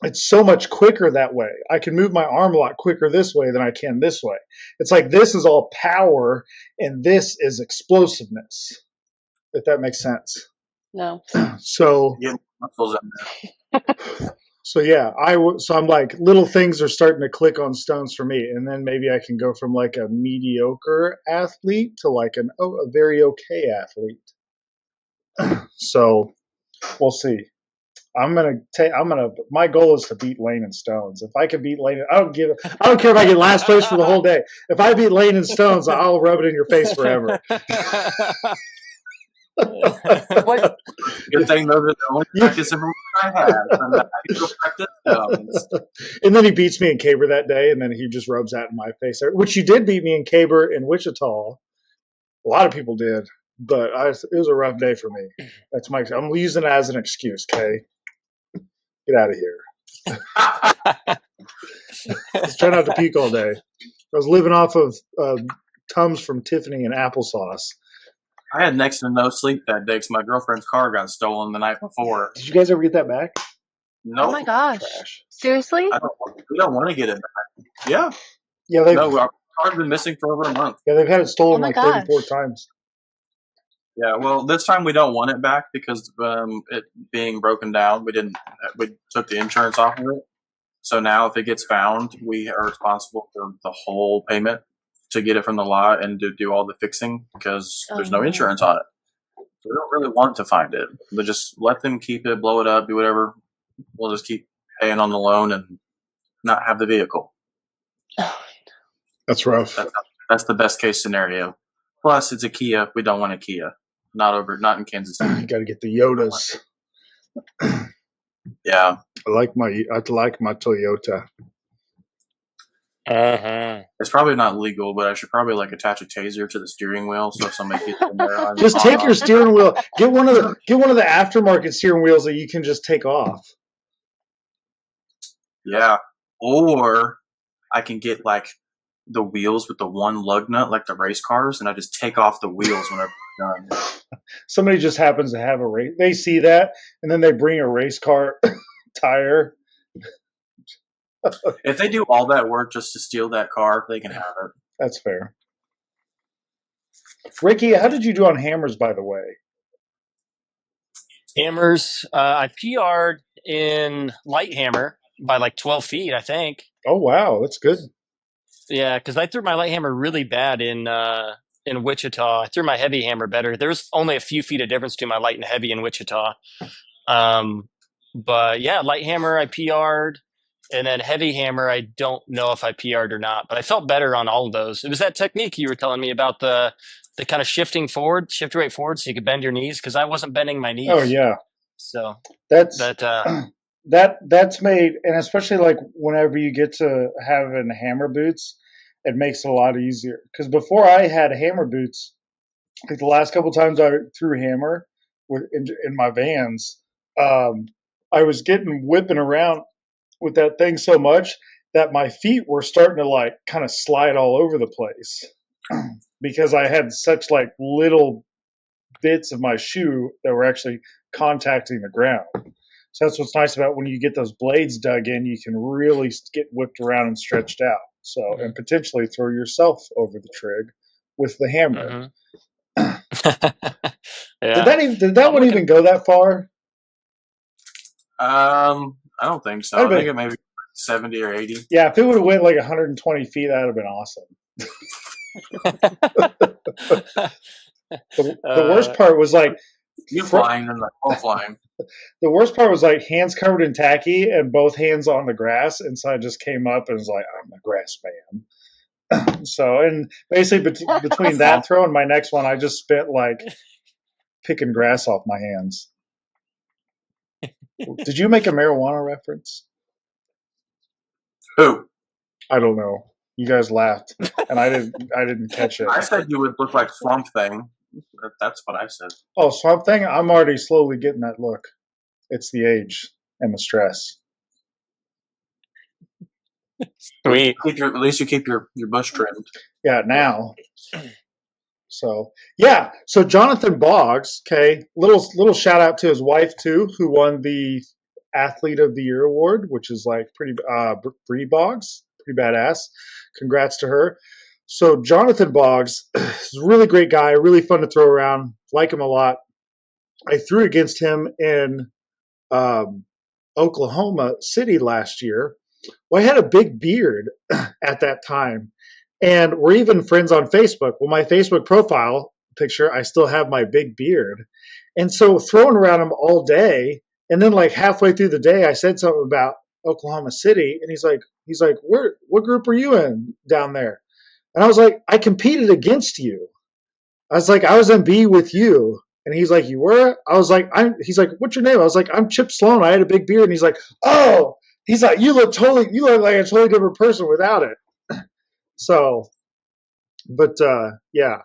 it's so much quicker that way. I can move my arm a lot quicker this way than I can this way. It's like this is all power and this is explosiveness, if that makes sense. No. So, Get muscles in there. so yeah, so I'm like, little things are starting to click on stones for me. And then maybe I can go from like a mediocre athlete to like a very okay athlete. So we'll see. My goal is to beat Lane in stones. If I can beat Lane, I don't care if I get last place for the whole day. If I beat Lane in stones, I'll rub it in your face forever. Good thing those are the only practice I have. And I can go practice stones. And then he beats me in Caber that day, and then he just rubs that in my face. Which you did beat me in Caber in Wichita. A lot of people did, but it was a rough day for me. I'm using it as an excuse, Kay. Get out of here. Just try not to puke all day. I was living off of Tums from Tiffany and applesauce. I had next to no sleep that day because my girlfriend's car got stolen the night before. Did you guys ever get that back? No. Oh my gosh. Trash. Seriously? We don't want to get it back. Yeah. Yeah, our car's been missing for over a month. Yeah, they've had it stolen Oh my like gosh. 34 times. Yeah, well, this time we don't want it back because it being broken down, we took the insurance off of it. So now if it gets found, we are responsible for the whole payment to get it from the lot and to do all the fixing because there's no insurance on it. So we don't really want to find it. But just let them keep it, blow it up, do whatever. We'll just keep paying on the loan and not have the vehicle. That's rough. That's the best case scenario. Plus, it's a Kia. We don't want a Kia. Not in Kansas City. You got to get the Yodas. Yeah. I like my Toyota. It's probably not legal, but I should probably like attach a taser to the steering wheel so if somebody gets in there. Just take your steering wheel. Get one of the aftermarket steering wheels that you can just take off. Yeah. Or I can get like the wheels with the one lug nut like the race cars and I just take off the wheels whenever I'm done. Somebody just happens to have a race. They see that and then they bring a race car tire. If they do all that work just to steal that car, they can have it. That's fair. Ricky, how did you do on hammers, by the way? Hammers, I PR'd in light hammer by like 12 feet, I think. Oh, wow. That's good. Yeah, because I threw my light hammer really bad in Wichita. I threw my heavy hammer better. There was only a few feet of difference between my light and heavy in Wichita. But yeah, light hammer, I PR'd. And then heavy hammer, I don't know if I PR'd or not, but I felt better on all of those. It was that technique you were telling me about, the kind of shift your weight forward so you could bend your knees, because I wasn't bending my knees. Oh yeah, so that's made, and especially like whenever you get to having hammer boots, it makes it a lot easier. Because before I had hammer boots, like the last couple times I threw hammer in my Vans, I was whipping around with that thing so much that my feet were starting to like kind of slide all over the place because I had such like little bits of my shoe that were actually contacting the ground. So that's what's nice about when you get those blades dug in, you can really get whipped around and stretched out. So, and potentially throw yourself over the trig with the hammer. Yeah. Did that I'm one looking- even go that far? I don't think so. That'd I think be- it maybe 70 or 80. Yeah, if it would have went like 120 feet, that would have been awesome. The worst part was like You flying and the whole flying. the worst part was like hands covered in tacky and both hands on the grass, and so I just came up and was like, I'm a grass man. So, and basically between that throw and my next one, I just spent like picking grass off my hands. Did you make a marijuana reference? Who? I don't know. You guys laughed, and I didn't catch it. I said you would look like Swamp Thing. That's what I said. Oh, Swamp Thing. I'm already slowly getting that look. It's the age and the stress. Sweet. At least you keep your bush trimmed. Yeah, now. So yeah, so Jonathan Boggs, okay, little shout out to his wife too, who won the Athlete of the Year award, which is like pretty Bree Boggs, pretty badass. Congrats to her. So Jonathan Boggs is a really great guy, really fun to throw around, like him a lot. I threw against him in Oklahoma City last year. Well, I had a big beard at that time. And we're even friends on Facebook. Well, my Facebook profile picture, I still have my big beard. And so throwing around him all day. And then like halfway through the day, I said something about Oklahoma City. And he's like, what group are you in down there? And I was like, I competed against you. I was like, I was in B with you. And he's like, you were? I was like, he's like, what's your name? I was like, I'm Chip Sloan. I had a big beard. And he's like, oh, he's like, you look like a totally different person without it. So, but yeah,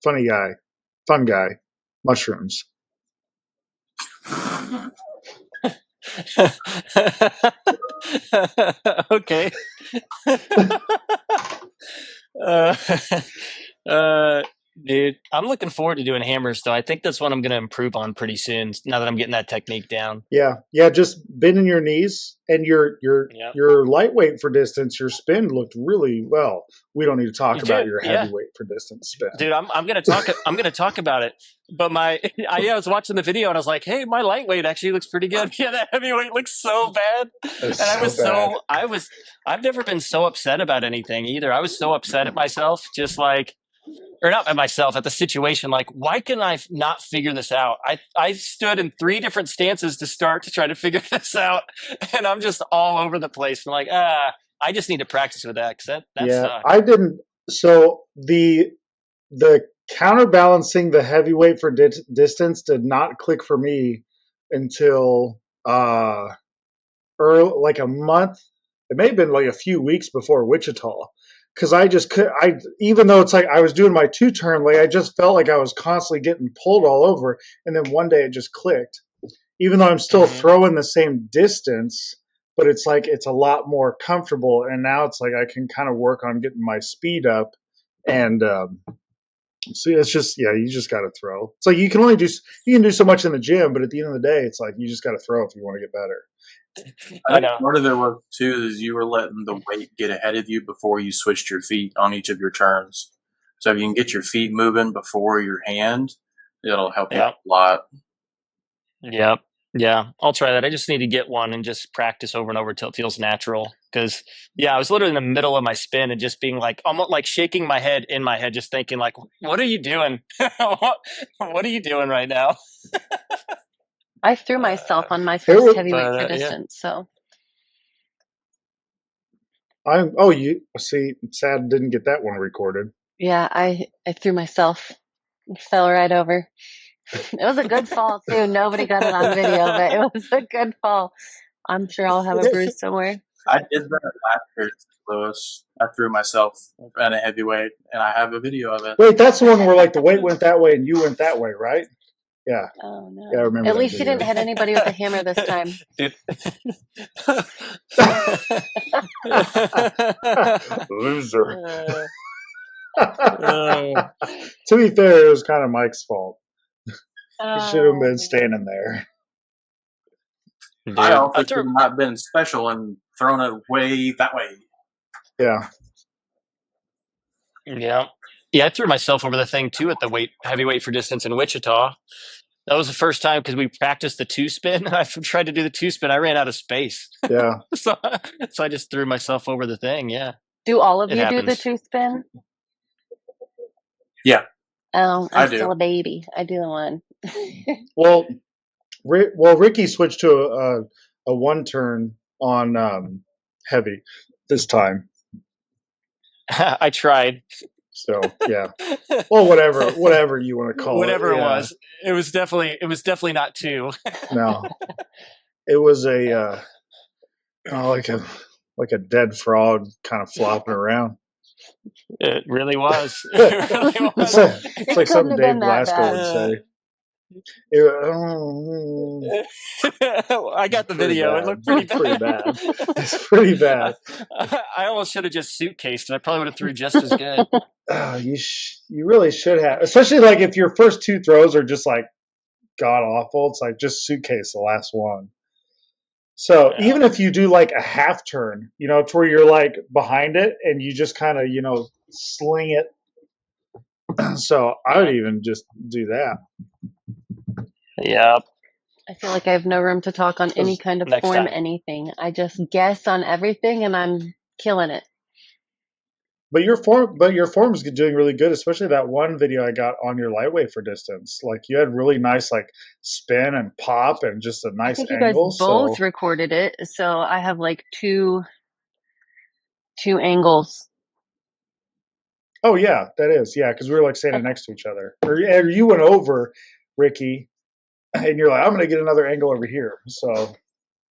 funny guy, fun guy, mushrooms. Okay. Dude, I'm looking forward to doing hammers though. I think that's what I'm going to improve on pretty soon. Now that I'm getting that technique down. Yeah, just bending your knees and your lightweight for distance. Your spin looked really well. We don't need to talk about your heavyweight for distance spin, dude. I'm going to talk. I'm going to talk about it. But I was watching the video and I was like, hey, my lightweight actually looks pretty good. Yeah, that heavyweight looks so bad. I've never been so upset about anything either. I was so upset at myself, just like. Or not at myself, at the situation. Like, why can I not figure this out? I stood in 3 different stances to start to try to figure this out, and I'm just all over the place. I'm like, I just need to practice with that because that sucks. I didn't. So the counterbalancing the heavyweight for distance did not click for me until early, like a month. It may have been like a few weeks before Wichita. Because I just could, even though it's like I was doing my 2-turn, like I just felt like I was constantly getting pulled all over. And then one day it just clicked. Even though I'm still throwing the same distance, but it's like it's a lot more comfortable. And now it's like I can kind of work on getting my speed up. And so it's just, you just got to throw. It's like you can do so much in the gym, but at the end of the day, it's like you just got to throw if you want to get better. I think part of it was too is you were letting the weight get ahead of you before you switched your feet on each of your turns. So if you can get your feet moving before your hand, it'll help you a lot. Yep. Yeah, I'll try that. I just need to get one and just practice over and over till it feels natural. Because I was literally in the middle of my spin and just being like, almost like shaking my head in my head, just thinking like, what are you doing? What are you doing right now? I threw myself on my first heavyweight for distance, so. You see, sad didn't get that one recorded. Yeah, I threw myself, fell right over. It was a good fall too. Nobody got it on video, but it was a good fall. I'm sure I'll have a bruise somewhere. I did that last year, Louis. I threw myself at a heavyweight, and I have a video of it. Wait, that's the one where like the weight went that way and you went that way, right? Yeah. Oh no. Yeah, I remember. At least you didn't hit anybody with a hammer this time. Loser. To be fair, it was kind of Mike's fault. He should have been standing there. Dude, I also should have not been special and thrown it way that way. Yeah. Yeah. Yeah, I threw myself over the thing too at the heavyweight for distance in Wichita. That was the first time because we practiced the two spin. I tried to do the two spin. I ran out of space. Yeah. so I just threw myself over the thing. Yeah. Do all of It you do the happens. two spin? Yeah. Oh, I I'm do. still a baby. I do the one. Well, Ricky switched to a one turn on heavy this time. I tried. So yeah. Well, whatever you want to call Whatever it. it Yeah. was, it was definitely not two. No, it was like a dead frog kind of flopping around. It really was. It really was. It's like something have Dave been that Glasgow bad. would say. I got the Pretty video. bad. It looked pretty bad. It's pretty bad. I almost should have just suitcased it. I probably would have threw just as good. You really should have, especially like if your first two throws are just like god awful. It's like just suitcase the last one. So Yeah. even if you do like a half turn, it's where you're like behind it and you just kind of sling it. So I would even just do that. Yeah. I feel like I have no room to talk on any kind of Next form, time. anything. I just guess on everything and I'm killing it. But your form is doing really good, especially that one video I got on your lightweight for distance. Like you had really nice like spin and pop and just a I nice think you angle. guys both recorded it, so I have like two angles. Oh yeah, that is because we were like standing next to each other, or you went over Ricky, and you're like, I'm gonna get another angle over here. So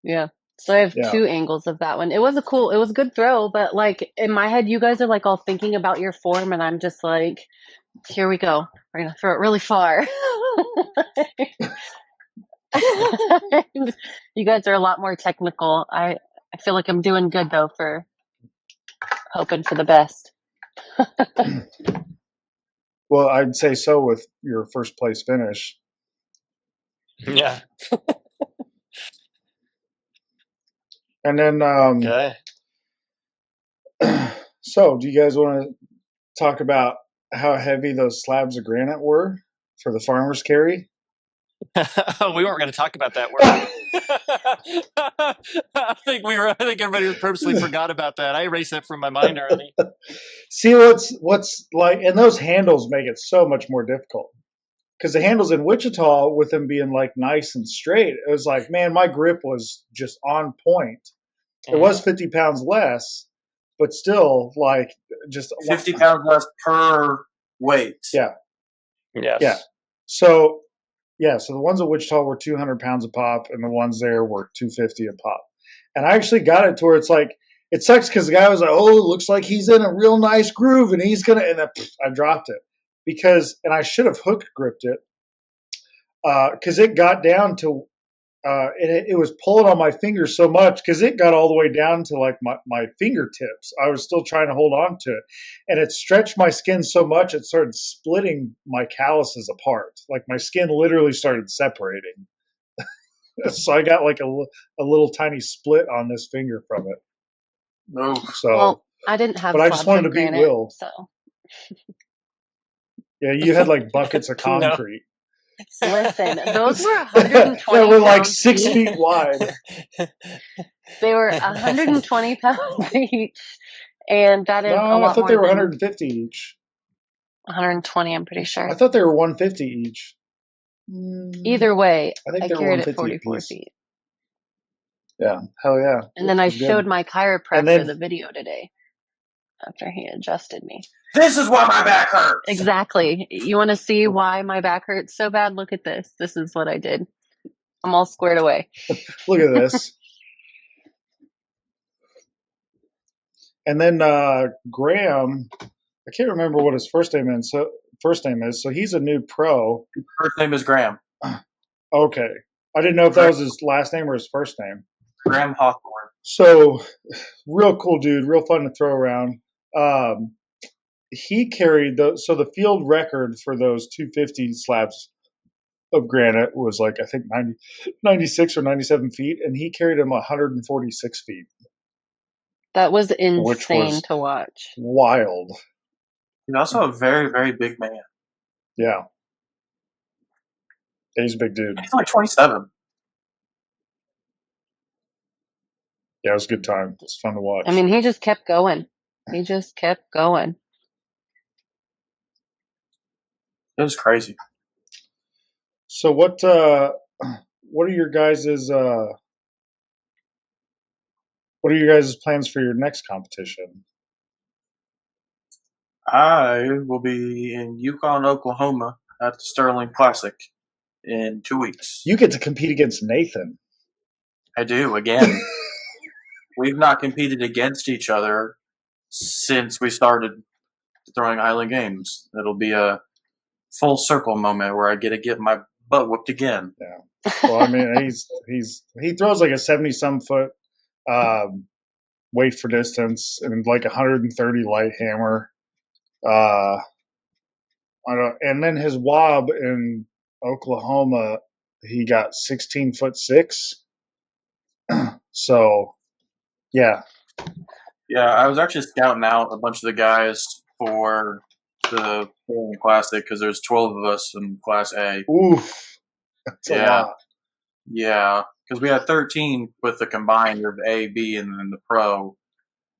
yeah. So I have two angles of that one. It was a good throw, but like in my head, you guys are like all thinking about your form, and I'm just like, here we go. We're gonna throw it really far. You guys are a lot more technical. I feel like I'm doing good though for hoping for the best. Well, I'd say so with your first place finish. Yeah. And then, Okay. So do you guys want to talk about how heavy those slabs of granite were for the farmer's carry? We weren't going to talk about that, were we? I think everybody purposely forgot about that. I erased that from my mind already. See what's like, and those handles make it so much more difficult. Because the handles in Wichita, with them being like nice and straight, it was like, man, my grip was just on point. It was 50 pounds less, but still like just 50 pounds less per weight. Yeah. Yes. Yeah. So the ones at Wichita were 200 pounds a pop, and the ones there were 250 a pop. And I actually got it to where it's like, it sucks because the guy was like, oh, it looks like he's in a real nice groove, and he's going to, and then I dropped it. And I should have hook gripped it, because it got down to, it was pulling on my fingers so much because it got all the way down to like my fingertips. I was still trying to hold on to it, and it stretched my skin so much it started splitting my calluses apart. Like my skin literally started separating. So I got like a little tiny split on this finger from it. No. So, well, I didn't have. But I just wanted to beat Will. So yeah, you had like buckets of concrete. Listen, those were 120 They were like pounds 6 each. feet wide. They were 120 pounds each, and that is a lot I thought more they were than 150 each. 120. I'm pretty sure. I thought they were 150 each. Either way, I think I they were carried it 150 44 apiece. feet. Yeah, hell yeah. And then I Good. showed my chiropractor And then- the video today after he adjusted me. This is why my back hurts. Exactly. You want to see why my back hurts so bad? Look at this. This is what I did. I'm all squared away. Look at this. And then Graham, I can't remember what his first name is. So he's a new pro. His first name is Graham. Okay. I didn't know if that was his last name or his first name. Graham Hawthorne. So real cool dude, real fun to throw around. He carried the field record for those 250 slabs of granite was like, I think 96 or 97 feet, and he carried them 146 feet. That was insane was to watch. Wild. He's also a very, very big man. Yeah. He's a big dude. He's like 27. Yeah, it was a good time. It's fun to watch. I mean, he just kept going. He just kept going. It was crazy. So what are your guys' plans for your next competition? I will be in Yukon, Oklahoma at the Sterling Classic in 2 weeks. You get to compete against Nathan. I do, again. We've not competed against each other since we started throwing Highland Games. It'll be a full circle moment where I get to get my butt whooped again. Yeah. Well, I mean, he throws like a 70-some foot weight for distance and like 130 light hammer. And then his wob in Oklahoma, he got 16'6". So, yeah. Yeah, I was actually scouting out a bunch of the guys for the Sterling Classic because there's 12 of us in Class A. Oof. That's a lot. Yeah, because we had 13 with the combined of A, B, and then the pro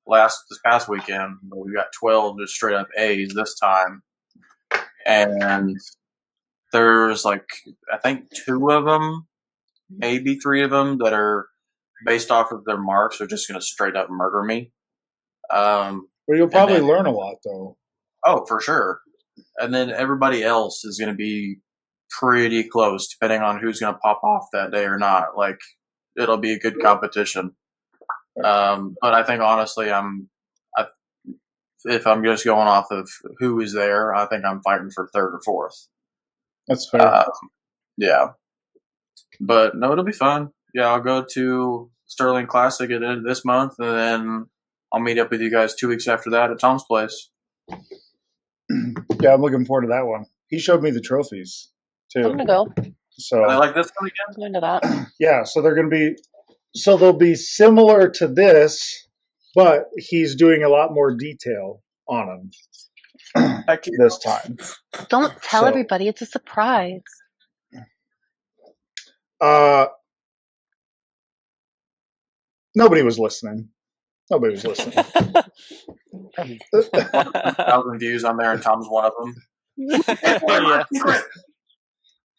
this past weekend, but we got 12 just straight up A's this time. And there's like, I think 2 of them, maybe 3 of them that are based off of their marks are just going to straight up murder me. Well, you'll probably learn a lot, though. Oh, for sure. And then everybody else is going to be pretty close, depending on who's going to pop off that day or not. Like, it'll be a good competition. But I think, honestly, if I'm just going off of who is there, I think I'm fighting for 3rd or 4th. That's fair. Yeah. But, no, it'll be fun. Yeah, I'll go to Sterling Classic at the end of this month, and then I'll meet up with you guys 2 weeks after that at Tom's place. Yeah, I'm looking forward to that one. He showed me the trophies, too. I'm gonna go. So, Are they like this one again? I'm going to that. Yeah, so they'll be similar to this, but he's doing a lot more detail on them this time. Don't tell everybody. It's a surprise. Nobody was listening. 1,000 views on there, and Tom's one of them. Yeah.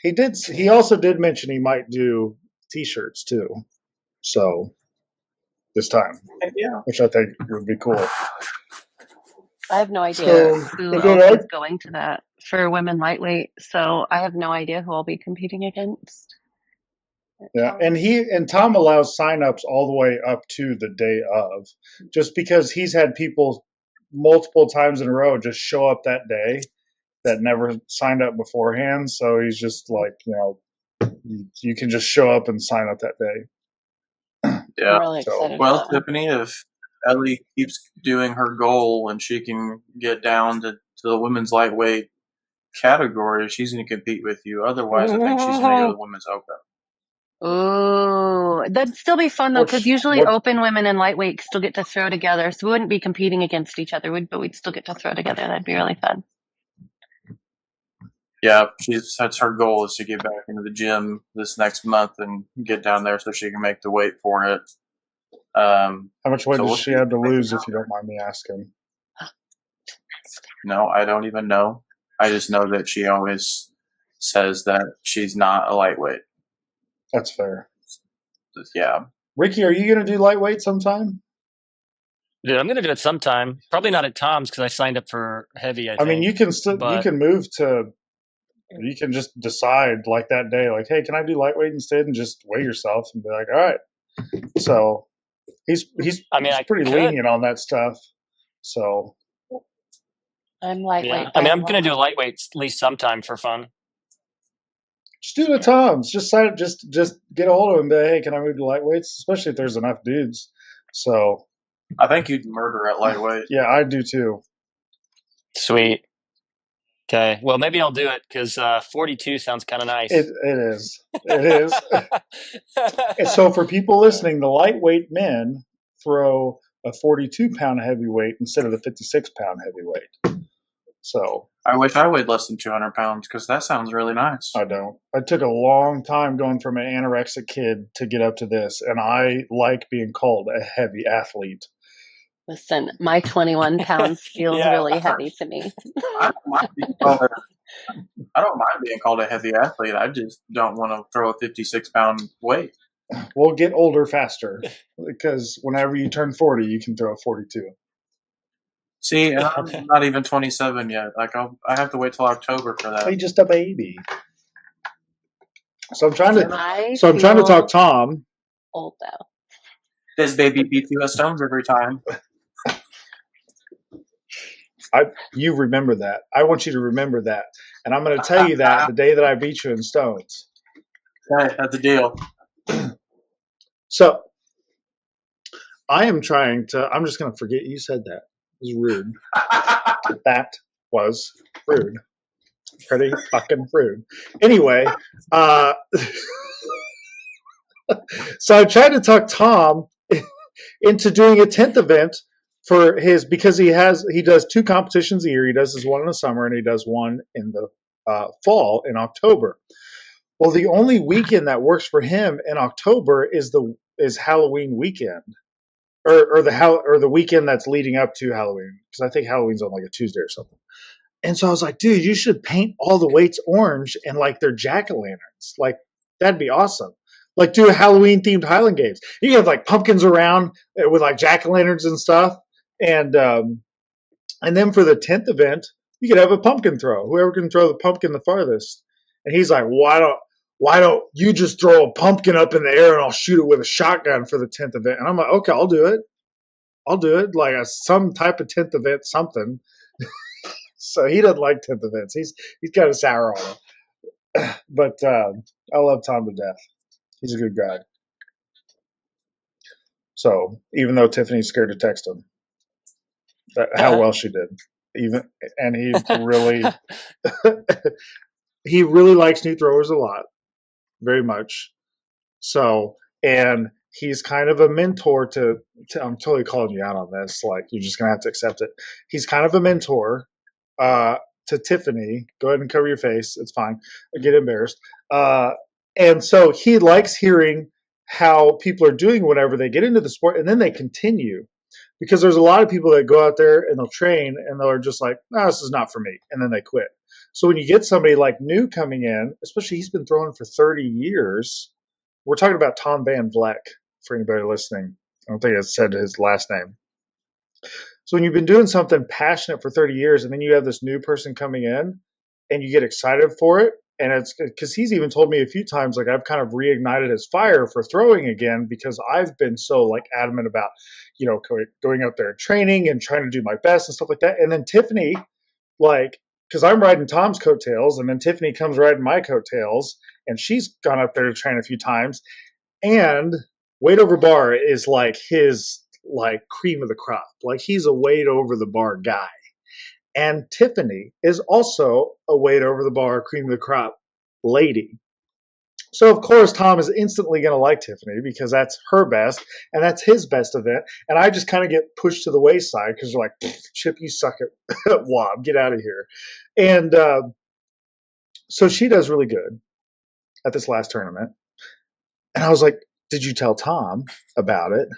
He also did mention he might do T-shirts too. So this time, Yeah, which I think would be cool. I have no idea who else Ed? is going to that for women lightweight, so I have no idea who I'll be competing against. Yeah, and Tom allows signups all the way up to the day of, just because he's had people multiple times in a row just show up that day that never signed up beforehand. So he's just like, you can just show up and sign up that day. Yeah. I'm really excited. Well, Tiffany, if Ellie keeps doing her goal and she can get down to the women's lightweight category, she's going to compete with you. Otherwise, I think she's going to go to the women's open. Ooh, that'd still be fun though, because usually open women and lightweight still get to throw together, so we wouldn't be competing against each other, but we'd still get to throw together. That'd be really fun. Yeah, that's her goal is to get back into the gym this next month and get down there so she can make the weight for it. How much weight does she have to lose, if you don't mind me asking? No, I don't even know. I just know that she always says that she's not a lightweight. That's fair. Yeah. Ricky, are you going to do lightweight sometime? Dude, I'm going to do it sometime. Probably not at Tom's because I signed up for heavy, I think. I mean, you can move to, you can just decide like that day, like, hey, can I do lightweight instead, and just weigh yourself and be like, all right. So he's pretty lenient on that stuff. So I'm lightweight. Yeah. I mean, I'm going to do lightweight at least sometime for fun. Just do the Toms. Just sign up. Just get a hold of him. And be like, hey, can I move to lightweights? Especially if there's enough dudes. So I think you'd murder at lightweight. Yeah, I do too. Sweet. Okay. Well, maybe I'll do it because 42 sounds kind of nice. It is. It is. And so for people listening, the lightweight men throw a 42-pound heavyweight instead of the 56-pound heavyweight. So I wish I weighed less than 200 pounds because that sounds really nice. I don't. I took a long time going from an anorexic kid to get up to this, and I like being called a heavy athlete. Listen, my 21 pounds feels Yeah. really heavy to me. I don't mind being called a heavy athlete. I just don't want to throw a 56-pound weight. We'll get older faster because whenever you turn 40, you can throw a 42. See, and I'm not even 27 yet. Like I have to wait till October for that. You're just a baby. So I'm trying to. I So I'm trying to talk Tom. old though. This baby beats you at stones every time. You remember that. I want you to remember that, and I'm going to tell you that the day that I beat you in stones. Okay, that's a deal. So I am trying to. I'm just going to forget you said that. It was rude. That was rude. Pretty fucking rude. Anyway, so I tried to talk Tom into doing a 10th event for his, because he does 2 competitions a year. He does his one in the summer and he does one in the fall in October. Well, the only weekend that works for him in October is Halloween weekend, or the weekend that's leading up to Halloween, because I think Halloween's on like a Tuesday or something. And so I was like, dude, you should paint all the weights orange and like they're jack-o'-lanterns. Like, that'd be awesome. Like, do a Halloween themed Highland Games. You can have like pumpkins around with like jack-o'-lanterns and stuff. And then for the 10th event, you could have a pumpkin throw. Whoever can throw the pumpkin the farthest. And he's like, why don't you just throw a pumpkin up in the air and I'll shoot it with a shotgun for the 10th event? And I'm like, okay, I'll do it. Like some type of 10th event, something. So he doesn't like 10th events. He's kind of sour on it. But I love Tom to death. He's a good guy. So even though Tiffany's scared to text him, how well she did. And he really likes new throwers a lot, very much. So, and he's kind of a mentor to I'm totally calling you out on this. Like, you're just gonna have to accept it. He's kind of a mentor to Tiffany. Go ahead and cover your face. It's fine. I get embarrassed. And so he likes hearing how people are doing whenever they get into the sport, and then they continue. Because there's a lot of people that go out there and they'll train and they're just like, no, this is not for me. And then they quit. So when you get somebody like new coming in, especially he's been throwing for 30 years, we're talking about Tom Van Vleck, for anybody listening. I don't think I said his last name. So when you've been doing something passionate for 30 years and then you have this new person coming in and you get excited for it, and it's because he's even told me a few times, like, I've kind of reignited his fire for throwing again because I've been so like adamant about, going out there and training and trying to do my best and stuff like that. And then Tiffany, like, because I'm riding Tom's coattails, and then Tiffany comes riding my coattails, and she's gone up there to train a few times. And weight over bar is like his like cream of the crop. Like, he's a weight over the bar guy. And Tiffany is also a weight over the bar, cream of the crop lady. So, of course, Tom is instantly going to like Tiffany because that's her best and that's his best event. And I just kind of get pushed to the wayside because they're like, Chip, you suck at Wob. Get out of here. And so she does really good at this last tournament. And I was like, did you tell Tom about it?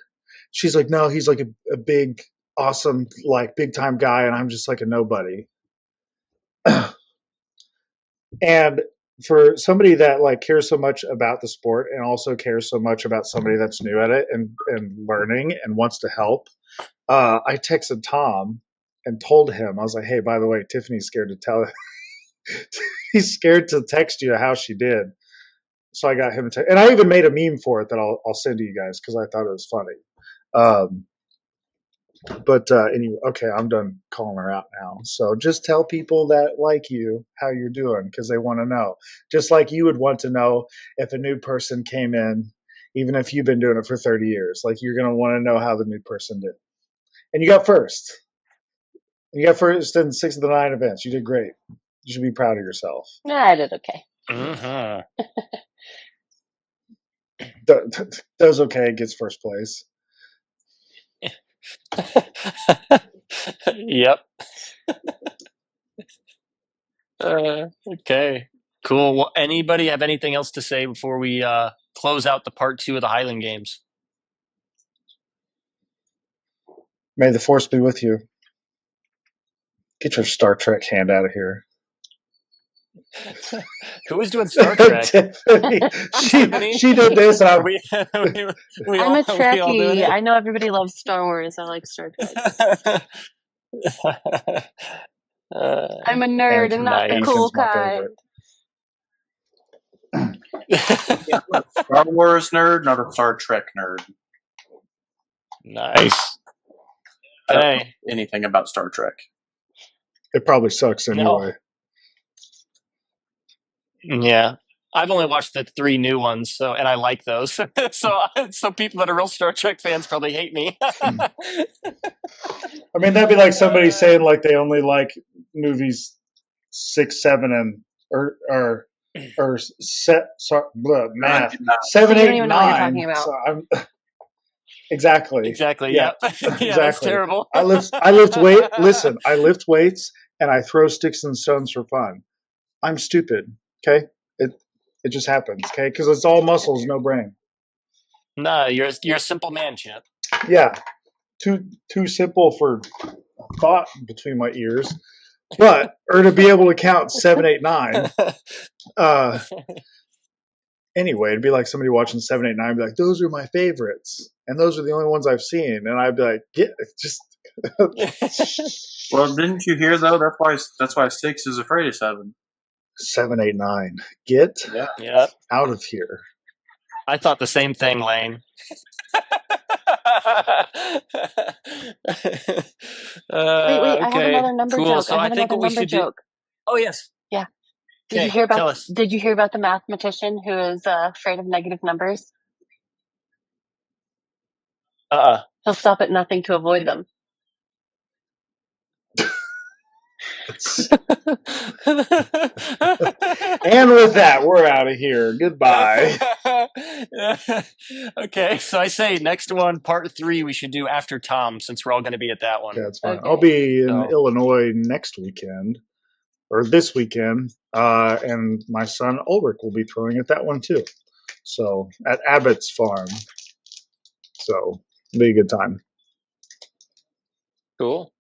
She's like, no, he's like a big, awesome, like big time guy. And I'm just like a nobody. And for somebody that like cares so much about the sport and also cares so much about somebody that's new at it and learning and wants to help, I texted Tom and told him, I was like, hey, by the way, Tiffany's scared to tell he's scared to text you how she did. So I got him to, and I even made a meme for it that I'll send to you guys because I thought it was funny. But anyway, okay, I'm done calling her out now. So just tell people that like you how you're doing because they want to know. Just like you would want to know if a new person came in, even if you've been doing it for 30 years. Like, you're going to want to know how the new person did. And you got first. You got first in 6 of the 9 events. You did great. You should be proud of yourself. I did okay. Mm-hmm. Does okay, gets first place. Yep. Okay, cool. Well, anybody have anything else to say before we close out the part 2 of the Highland Games? May the force be with you. Get your Star Trek hand out of here. Who was doing Star Trek? Tiffany. Tiffany? She did this. Are we I'm a we all doing Trekkie. it? I know everybody loves Star Wars. I like Star Trek. I'm a nerd and not the Nice. cool Anakin's my kind. favorite. Yeah, I'm a Star Wars nerd, not a Star Trek nerd. Nice. I don't know Okay. anything about Star Trek. It probably sucks anyway. Yeah. I've only watched the 3 new ones, and I like those. so people that are real Star Trek fans probably hate me. I mean, that'd be like somebody saying like they only like movies 6, 7, and or set math 99. 7, So you don't 8, even know what you're 9. talking about. So I'm exactly. Exactly. Yeah, Yeah. Yeah, that's exactly. terrible. I lift weight. Listen, I lift weights and I throw sticks and stones for fun. I'm stupid. Okay, it just happens. Okay, because it's all muscles, no brain. No, you're a simple man, Chip. Yeah, too simple for thought between my ears, or to be able to count 7, 8, 9. Anyway, it'd be like somebody watching 7, 8, 9, be like, "Those are my favorites, and those are the only ones I've seen." And I'd be like, "Get just." Well, didn't you hear though? That's why 6 is afraid of 7. 7, 8, 9. Get Yeah. out of here. I thought the same thing, Lane. Wait, I have okay, another number cool. joke. So I think what we should do. Oh yes. Yeah. Did Okay, you hear tell about? us. Did you hear about the mathematician who is afraid of negative numbers? He'll stop at nothing to avoid them. And with that, we're out of here. Goodbye. Okay, so I say next one, part 3, we should do after Tom, since we're all going to be at that one. Yeah, that's fine. Okay. I'll be in So- Illinois next weekend, or this weekend, and my son Ulrich will be throwing at that one too. So at Abbott's Farm. So it'll be a good time. Cool.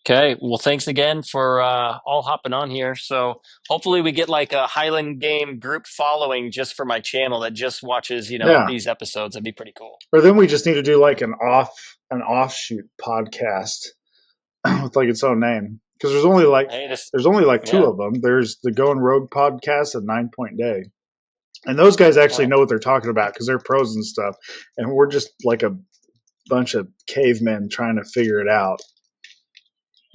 Okay, well, thanks again for all hopping on here. So hopefully we get like a Highland Game group following just for my channel that just watches, Yeah. these episodes. That'd be pretty cool. Or then we just need to do like an offshoot podcast with like its own name, because there's only like Hey, two Yeah. of them. There's the Going Rogue podcast and 9 Point Day, and those guys actually know what they're talking about because they're pros and stuff, and we're just like a bunch of cavemen trying to figure it out.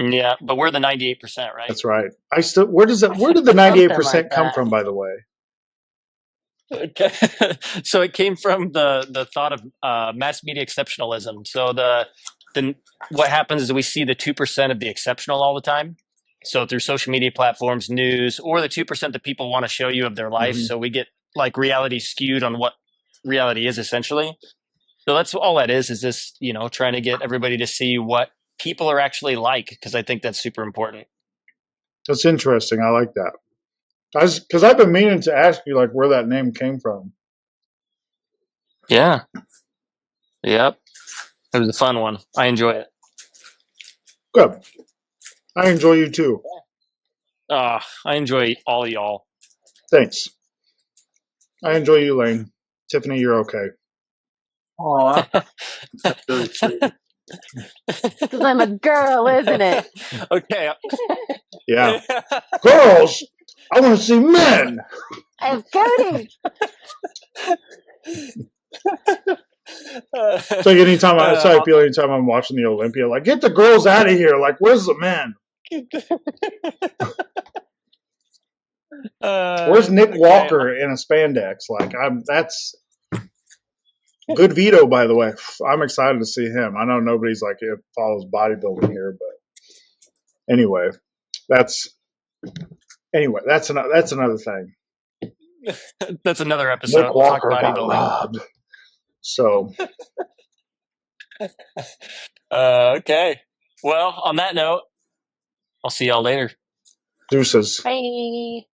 Yeah, but we're the 98%, right? That's right. Where did the 98% come that. from, by the way? Okay. So it came from the thought of mass media exceptionalism. So what happens is we see the 2% of the exceptional all the time. So through social media platforms, news, or the 2% that people want to show you of their life. Mhm. So we get like reality skewed on what reality is essentially. So that's all that is this, trying to get everybody to see what people are actually like, because I think that's super important. That's interesting. I like that. Because I've been meaning to ask you like where that name came from. Yeah. Yep. It was a fun one. I enjoy it. Good. I enjoy you too. I enjoy all y'all. Thanks. I enjoy you, Lane. Tiffany, you're okay. Oh, that's really sweet. Because I'm a girl, isn't it? Okay. Yeah. Girls, I want to see men. I have coding. It's like that's how I feel anytime I'm watching the Olympia. Like, get the girls out of here. Like, where's the men? Where's Nick Walker in a spandex? Like, that's good veto, by the way. I'm excited to see him. I know nobody's like follows bodybuilding here, but anyway, that's another thing. That's another episode. Nick We'll talk Walker got bodybuilding. robbed. So Okay. Well, on that note, I'll see y'all later. Deuces. Bye.